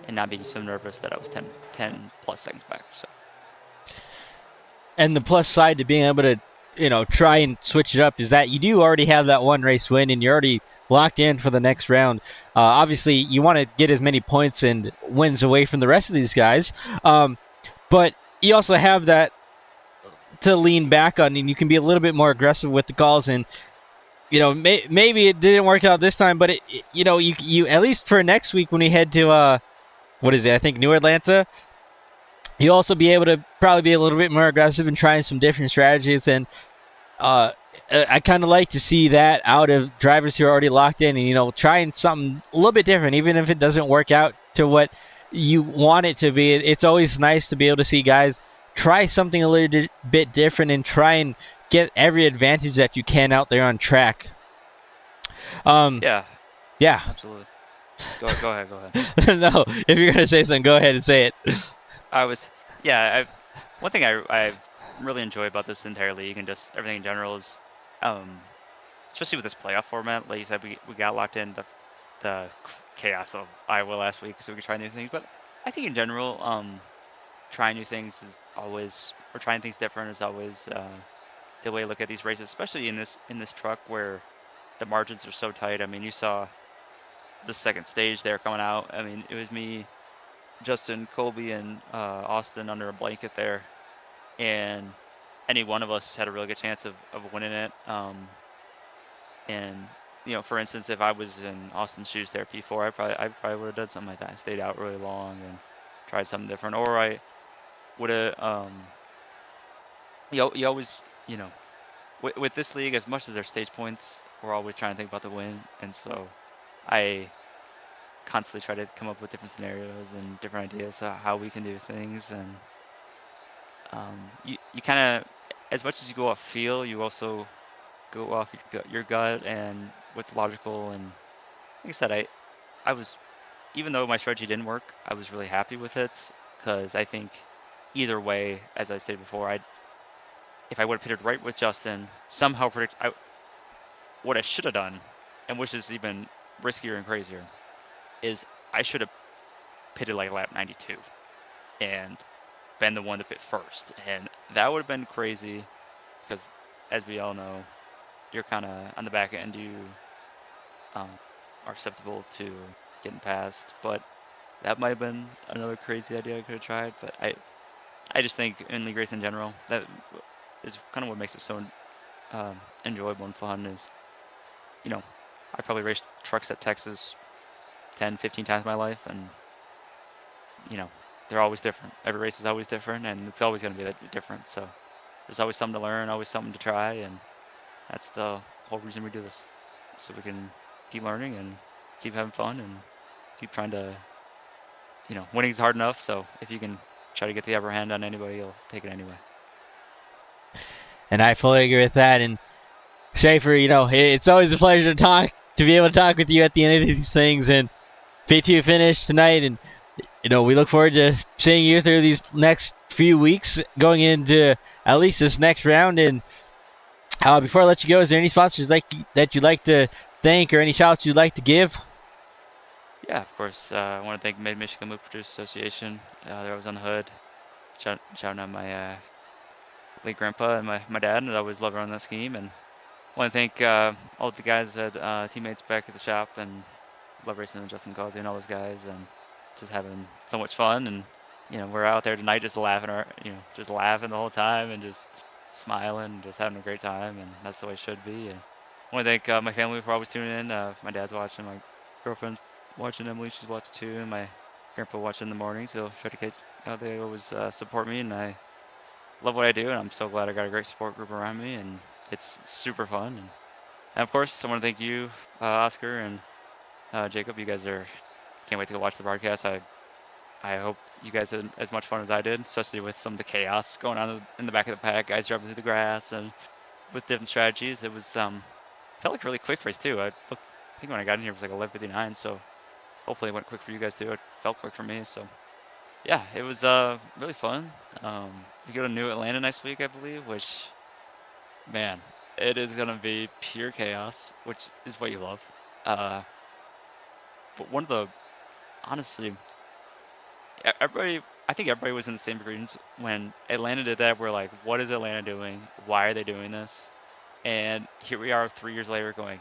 S9: and not being so nervous that I was 10 plus seconds back. So.
S6: And the plus side to being able to, you know, try and switch it up is that you do already have that 1 race win, and you're already locked in for the next round. Obviously, you want to get as many points and wins away from the rest of these guys, but you also have that to lean back on, and you can be a little bit more aggressive with the calls. And you know, maybe it didn't work out this time, but you at least for next week when we head to what is it? I think New Atlanta. You'll also be able to probably be a little bit more aggressive and trying some different strategies. And I kind of like to see that out of drivers who are already locked in, and, you know, trying something a little bit different, even if it doesn't work out to what you want it to be. It's always nice to be able to see guys try something a little bit different and try and get every advantage that you can out there on track.
S9: Yeah. Absolutely. Go ahead.
S6: No, if you're gonna say something, go ahead and say it.
S9: One thing I really enjoy about this entire league and just everything in general is, especially with this playoff format, like you said, we got locked in the chaos of Iowa last week, so we could try new things. But I think in general, trying new things is always, or trying things different is always the way to look at these races, especially in this truck where the margins are so tight. I mean, you saw the second stage there coming out. I mean, it was me, Justin, Colby, and Austin under a blanket there, and any one of us had a really good chance of winning it. And you know, for instance, if I was in Austin's shoes there, P4, I probably would have done something like that. I stayed out really long and tried something different, or I would have. You always, you know, with this league, as much as there's stage points, we're always trying to think about the win, and so I constantly try to come up with different scenarios and different ideas of how we can do things. And you kind of, as much as you go off feel, you also go off your gut and what's logical. And like I said, I was, even though my strategy didn't work, I was really happy with it, because I think either way, as I stated before, if I would have pitted right with Justin, somehow what I should have done, and which is even riskier and crazier, is I should have pitted like lap 92. And been the one to pit first, and that would have been crazy because, as we all know, you're kind of on the back end. You are susceptible to getting passed, but that might have been another crazy idea I could have tried. But I just think in league race in general, that is kind of what makes it so enjoyable and fun. Is, you know, I probably raced trucks at Texas 10, 15 times in my life, and you know, they're always different. Every race is always different, and it's always going to be that different. So there's always something to learn, always something to try, and that's the whole reason we do this, so we can keep learning and keep having fun and keep trying to, you know, winning is hard enough. So if you can try to get the upper hand on anybody, you'll take it anyway.
S6: And I fully agree with that. And Schaefer, you know, it's always a pleasure to be able to talk with you at the end of these things. And P2 finished tonight, and you know, we look forward to seeing you through these next few weeks, going into at least this next round. And before I let you go, is there any sponsors that you'd like to thank, or any shout-outs you'd like to give?
S9: Yeah, of course. I want to thank Mid-Michigan Mood Producers Association. There I was on the hood, shouting out my late grandpa and my dad, and I always love running that scheme. And I want to thank all the guys that teammates back at the shop, and love racing with Justin Causey and all those guys, and just having so much fun. And you know, we're out there tonight just laughing, just laughing the whole time and just smiling and just having a great time, and that's the way it should be. And I want to thank my family for always tuning in. My dad's watching, my girlfriend's watching, Emily, she's watching too, and my grandpa watching in the morning. So try to they always support me, and I love what I do, and I'm so glad I got a great support group around me, and it's super fun. And of course, I want to thank you, Oscar and Jacob. You guys can't wait to go watch the broadcast. I hope you guys had as much fun as I did, especially with some of the chaos going on in the back of the pack, guys driving through the grass and with different strategies. It was felt like a really quick race too. I think when I got in here it was like 11:59, so hopefully it went quick for you guys too. It felt quick for me, so yeah, it was really fun. We go to New Atlanta next week, I believe, which, man, it is gonna be pure chaos, which is what you love. But honestly, I think everybody was in the same agreement when Atlanta did that. We're like, what is Atlanta doing? Why are they doing this? And here we are 3 years later going,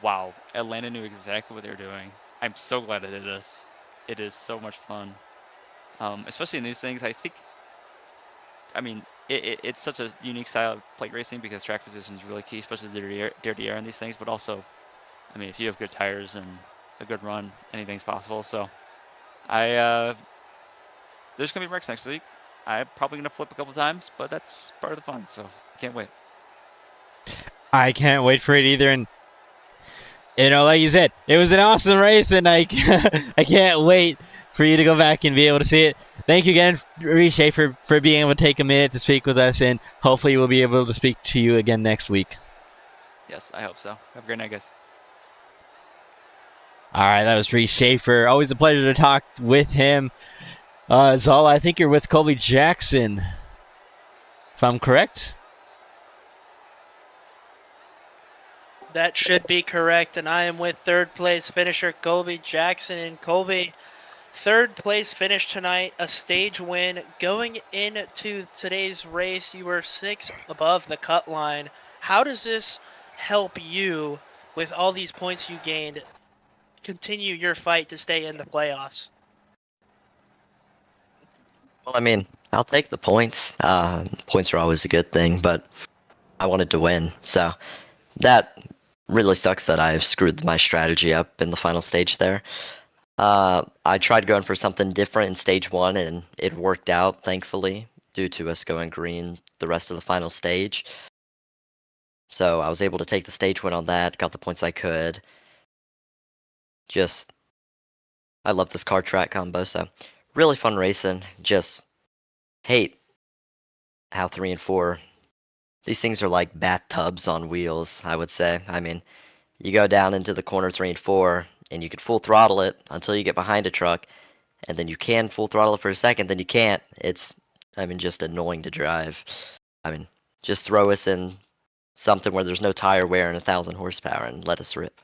S9: wow, Atlanta knew exactly what they were doing. I'm so glad they did this. It is so much fun. Especially in these things, I mean, it's such a unique style of plate racing because track position is really key, especially the dirty air in these things. But also, I mean, if you have good tires and a good run, anything's possible. So there's gonna be wrecks next week. I'm probably gonna flip a couple times, but that's part of the fun. So can't wait.
S6: I can't wait for it either. And you know, like you said, it was an awesome race, and I can't wait for you to go back and be able to see it. Thank you again, Reese Schaefer, for being able to take a minute to speak with us, and hopefully we'll be able to speak to you again next week.
S9: Yes, I hope so. Have a great night, guys.
S6: All right, that was Reese Schaefer. Always a pleasure to talk with him. Zola, I think you're with Colby Jackson, if I'm correct.
S7: That should be correct, and I am with third place finisher Colby Jackson. And Colby, third place finish tonight, a stage win. Going into today's race, you were 6 above the cut line. How does this help you, with all these points you gained, continue your fight to stay in the playoffs?
S10: Well, I mean, I'll take the points. Points are always a good thing, but I wanted to win, so that really sucks that I've screwed my strategy up in the final stage there. I tried going for something different in stage 1, and it worked out, thankfully, due to us going green the rest of the final stage. So I was able to take the stage win on that, got the points I could. I love this car track combo, so really fun racing. Just hate how 3 and 4, these things are like bathtubs on wheels, I would say. I mean, you go down into the corner 3 and 4, and you can full throttle it until you get behind a truck, and then you can full throttle it for a second, then you can't. It's, just annoying to drive. Just throw us in something where there's no tire wear and 1,000 horsepower and let us rip.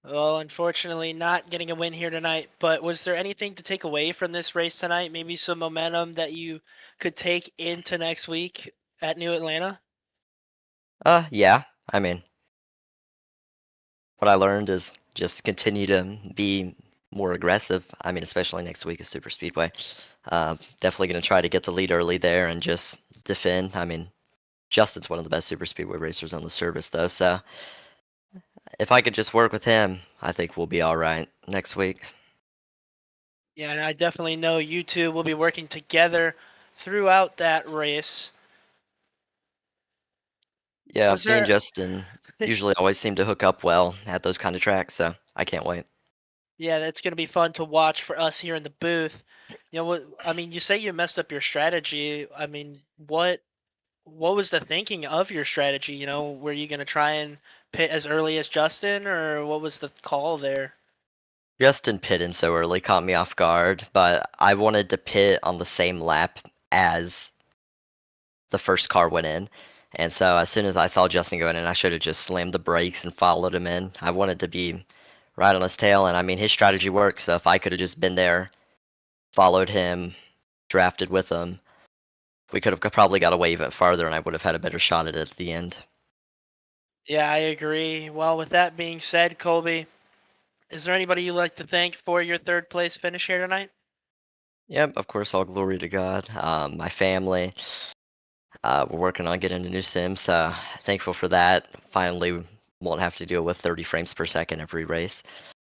S7: Well, unfortunately, not getting a win here tonight. But was there anything to take away from this race tonight? Maybe some momentum that you could take into next week at New Atlanta?
S10: Yeah. I mean, what I learned is just continue to be more aggressive. I mean, especially next week is Super Speedway. Definitely going to try to get the lead early there and just defend. I mean, Justin's one of the best Super Speedway racers on the service, though. So if I could just work with him, I think we'll be all right next week.
S7: Yeah, and I definitely know you two will be working together throughout that race.
S10: Yeah,
S7: Was
S10: me and
S7: there
S10: Justin usually always seem to hook up well at those kind of tracks, so I can't wait.
S7: Yeah, that's going to be fun to watch for us here in the booth. You know what I mean, you say you messed up your strategy. I mean, what was the thinking of your strategy? You know, were you going to try and pit as early as Justin, or what was the call there?
S10: Justin pitting so early caught me off guard, but I wanted to pit on the same lap as the first car went in. And so as soon as I saw Justin going in, I should have just slammed the brakes and followed him in. I wanted to be right on his tail, and I mean, his strategy worked. So if I could have just been there, followed him, drafted with him, we could have probably got away even farther, and I would have had a better shot at it at the end.
S7: Yeah, I agree. Well, with that being said, Colby, is there anybody you'd like to thank for your third place finish here tonight?
S10: Yep, of course, all glory to God. My family. We're working on getting a new sim, so thankful for that. Finally, won't have to deal with 30 frames per second every race.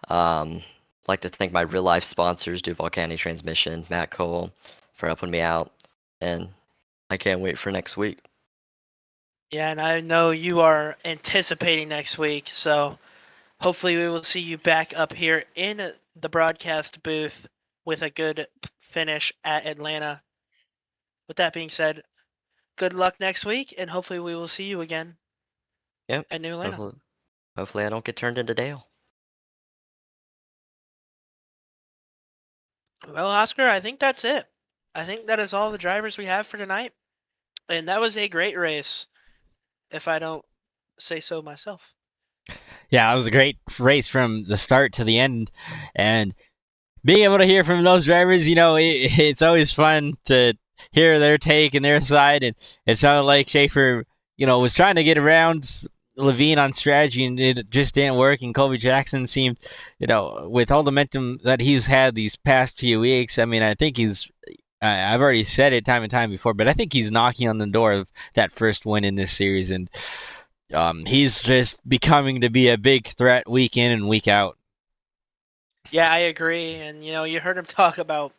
S10: Like to thank my real life sponsors, Duval County Transmission, Matt Cole, for helping me out, and I can't wait for next week.
S7: Yeah, and I know you are anticipating next week, so hopefully we will see you back up here in the broadcast booth with a good finish at Atlanta. With that being said, good luck next week, and hopefully we will see you again
S10: Yep.
S7: at New Atlanta.
S10: Hopefully I don't get turned into Dale.
S7: Well, Oscar, I think that's it. I think that is all the drivers we have for tonight, and that was a great race, if I don't say so myself.
S6: Yeah, it was a great race from the start to the end, and being able to hear from those drivers, it's always fun to hear their take and their side. And it sounded like Schaefer, was trying to get around Levine on strategy, and it just didn't work. And Colby Jackson seemed, with all the momentum that he's had these past few weeks, I mean, I think I've already said it time and time before, but I think he's knocking on the door of that first win in this series. And he's just becoming to be a big threat week in and week out.
S7: Yeah, I agree. And, you heard him talk about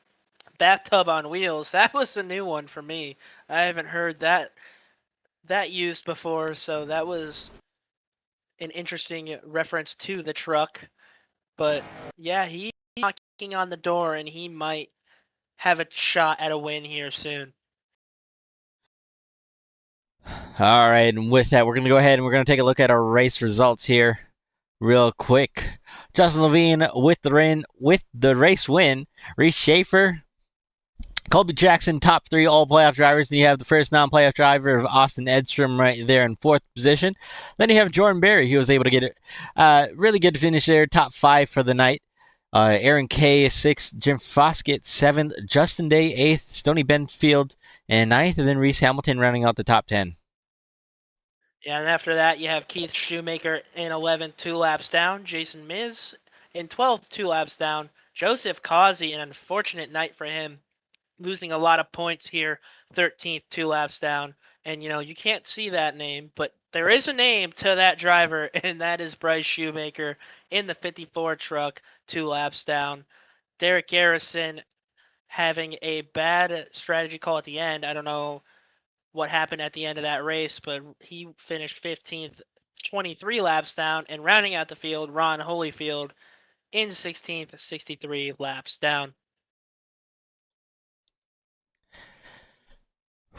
S7: bathtub on wheels. That was a new one for me. I haven't heard that used before, so that was an interesting reference to the truck. But, yeah, he's knocking on the door, and he might have a shot at a win here soon.
S6: All right, and with that, we're going to go ahead and we're going to take a look at our race results here real quick. Justin Levine with the race win. Reese Schaefer, Colby Jackson, top 3 all playoff drivers. Then you have the first non-playoff driver of Austin Edstrom right there in 4th position. Then you have Jordan Berry, who was able to get it really good finish there, top 5 for the night. Aaron K 6th, Jim Foskett 7th, Justin Day 8th, Stoney Benfield and 9th, and then Reese Hamilton rounding out the top 10.
S7: Yeah, and after that, you have Keith Shoemaker in 11th, 2 laps down. Jason Miz in 12th, 2 laps down. Joseph Causey, an unfortunate night for him, losing a lot of points here, 13th, 2 laps down. And, you can't see that name, but there is a name to that driver, and that is Bryce Shoemaker in the 54 truck, 2 laps down. Derek Garrison having a bad strategy call at the end. I don't know what happened at the end of that race, but he finished 15th, 23 laps down, and rounding out the field, Ron Holyfield in 16th, 63 laps down.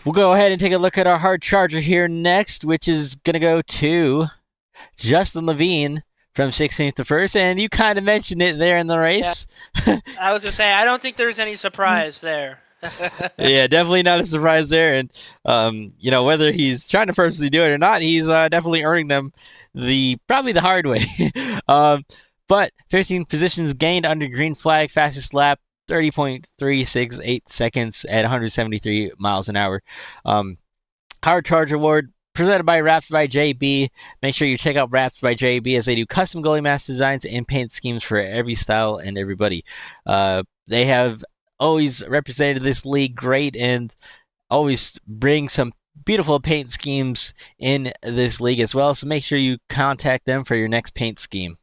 S6: We'll go ahead and take a look at our hard charger here next, which is going to go to Justin Levine from 16th to 1st, and you kind of mentioned it there in the race.
S7: Yeah. I was going to say, I don't think there's any surprise there.
S6: Yeah, definitely not a surprise there. And, whether he's trying to purposely do it or not, he's definitely earning them probably the hard way. But 15 positions gained under green flag, fastest lap 30.368 seconds at 173 miles an hour. Hard Charge Award presented by Wraps by JB. Make sure you check out Wraps by JB as they do custom goalie mask designs and paint schemes for every style and everybody. They have always represented this league great and always bring some beautiful paint schemes in this league as well. So make sure you contact them for your next paint scheme.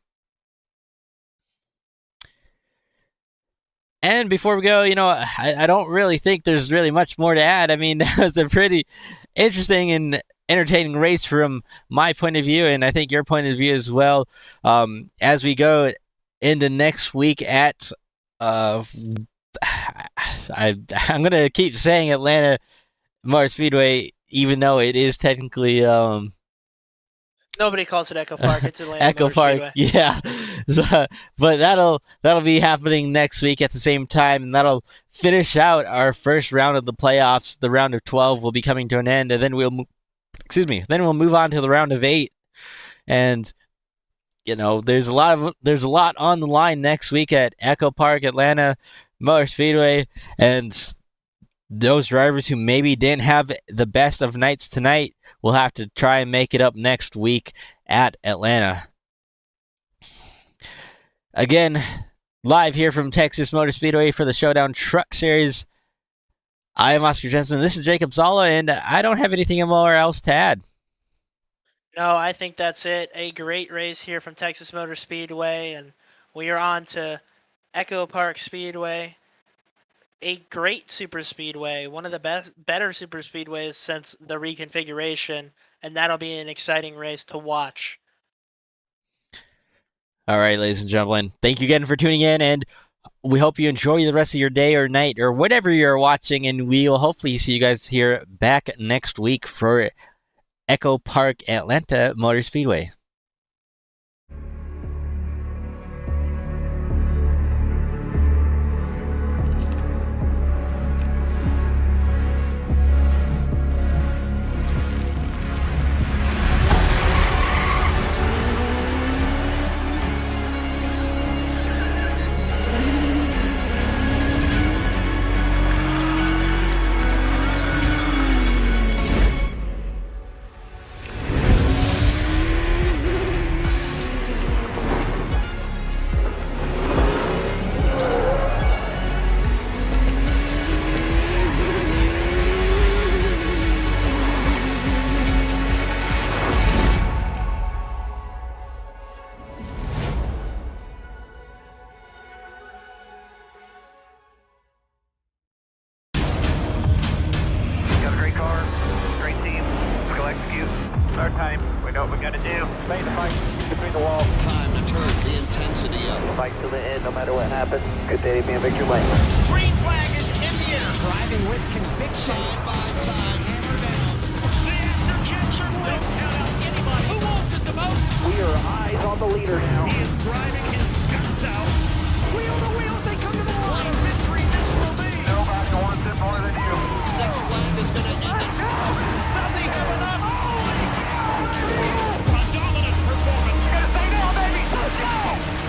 S6: And before we go, I don't really think there's really much more to add. I mean, that was a pretty interesting and entertaining race from my point of view, and I think your point of view as well. As we go into next week at, I'm going to keep saying Atlanta Motor Speedway, even though it is technically...
S7: Nobody calls it Echo Park. It's Atlanta
S6: Echo
S7: Motor
S6: Park,
S7: Speedway.
S6: yeah. So, but that'll be happening next week at the same time, and that'll finish out our first round of the playoffs. The round of 12 will be coming to an end, and then we'll move on to the round of 8. And there's a lot on the line next week at Echo Park, Atlanta Motor Speedway, and those drivers who maybe didn't have the best of nights tonight will have to try and make it up next week at Atlanta. Again, live here from Texas Motor Speedway for the Showdown Truck Series. I am Oscar Jensen. This is Jacob Zala, and I don't have anything more else to add.
S7: No, I think that's it. A great race here from Texas Motor Speedway, and we are on to Echo Park Speedway. A great super speedway, one of the better super speedways since the reconfiguration, and that'll be an exciting race to watch.
S6: All right, ladies and gentlemen, thank you again for tuning in, and we hope you enjoy the rest of your day or night or whatever you're watching, and we will hopefully see you guys here back next week for Echo Park Atlanta Motor Speedway.
S1: Got a great car, great team. Let's go execute. Our time. We know what we gotta do. Stay in the fight between the walls.
S2: Time to turn the intensity up.
S1: Fight to the end, no matter what happens. Good day to be in victory lane.
S2: Green flag is in the air.
S4: Driving with conviction.
S2: Side by side, hammer down. The afterjets are lit. Don't count out anybody. Who wants it the most?
S1: We are eyes on the leader now.
S2: He is driving his guts out.
S4: Wheel to wheels, they come to the
S2: What
S4: line.
S2: a victory this will be.
S1: Nobody wants it more than you.
S2: Next flag is going to end it.
S3: Does he have enough? A dominant performance.
S1: Stay down, baby. Let's go.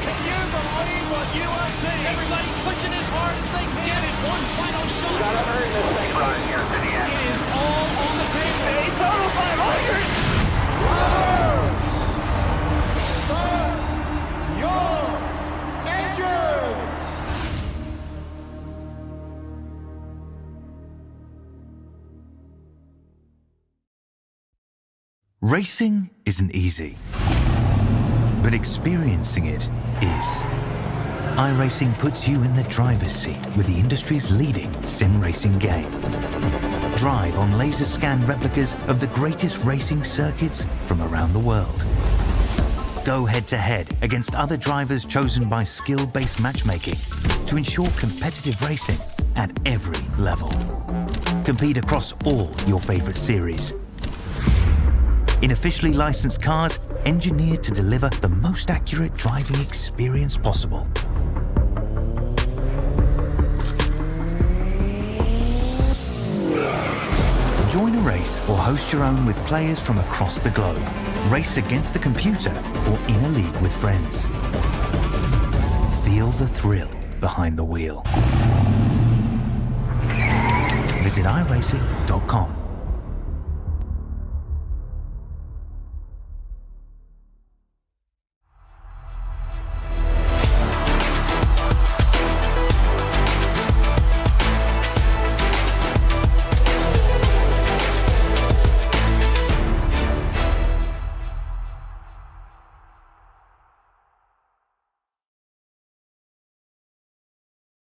S3: Can you believe what you are seeing? Everybody's pushing as hard as they can get it. One final shot.
S1: Gotta earn this thing. Right here to the end.
S3: It is all on the table.
S1: A total 500.
S5: Racing isn't easy, but experiencing it is. iRacing puts you in the driver's seat with the industry's leading sim racing game. Drive on laser scan replicas of the greatest racing circuits from around the world. Go head to head against other drivers chosen by skill-based matchmaking to ensure competitive racing at every level. Compete across all your favorite series. In officially licensed cars, engineered to deliver the most accurate driving experience possible. Join a race or host your own with players from across the globe. Race against the computer or in a league with friends. the thrill behind the wheel. Visit iRacing.com.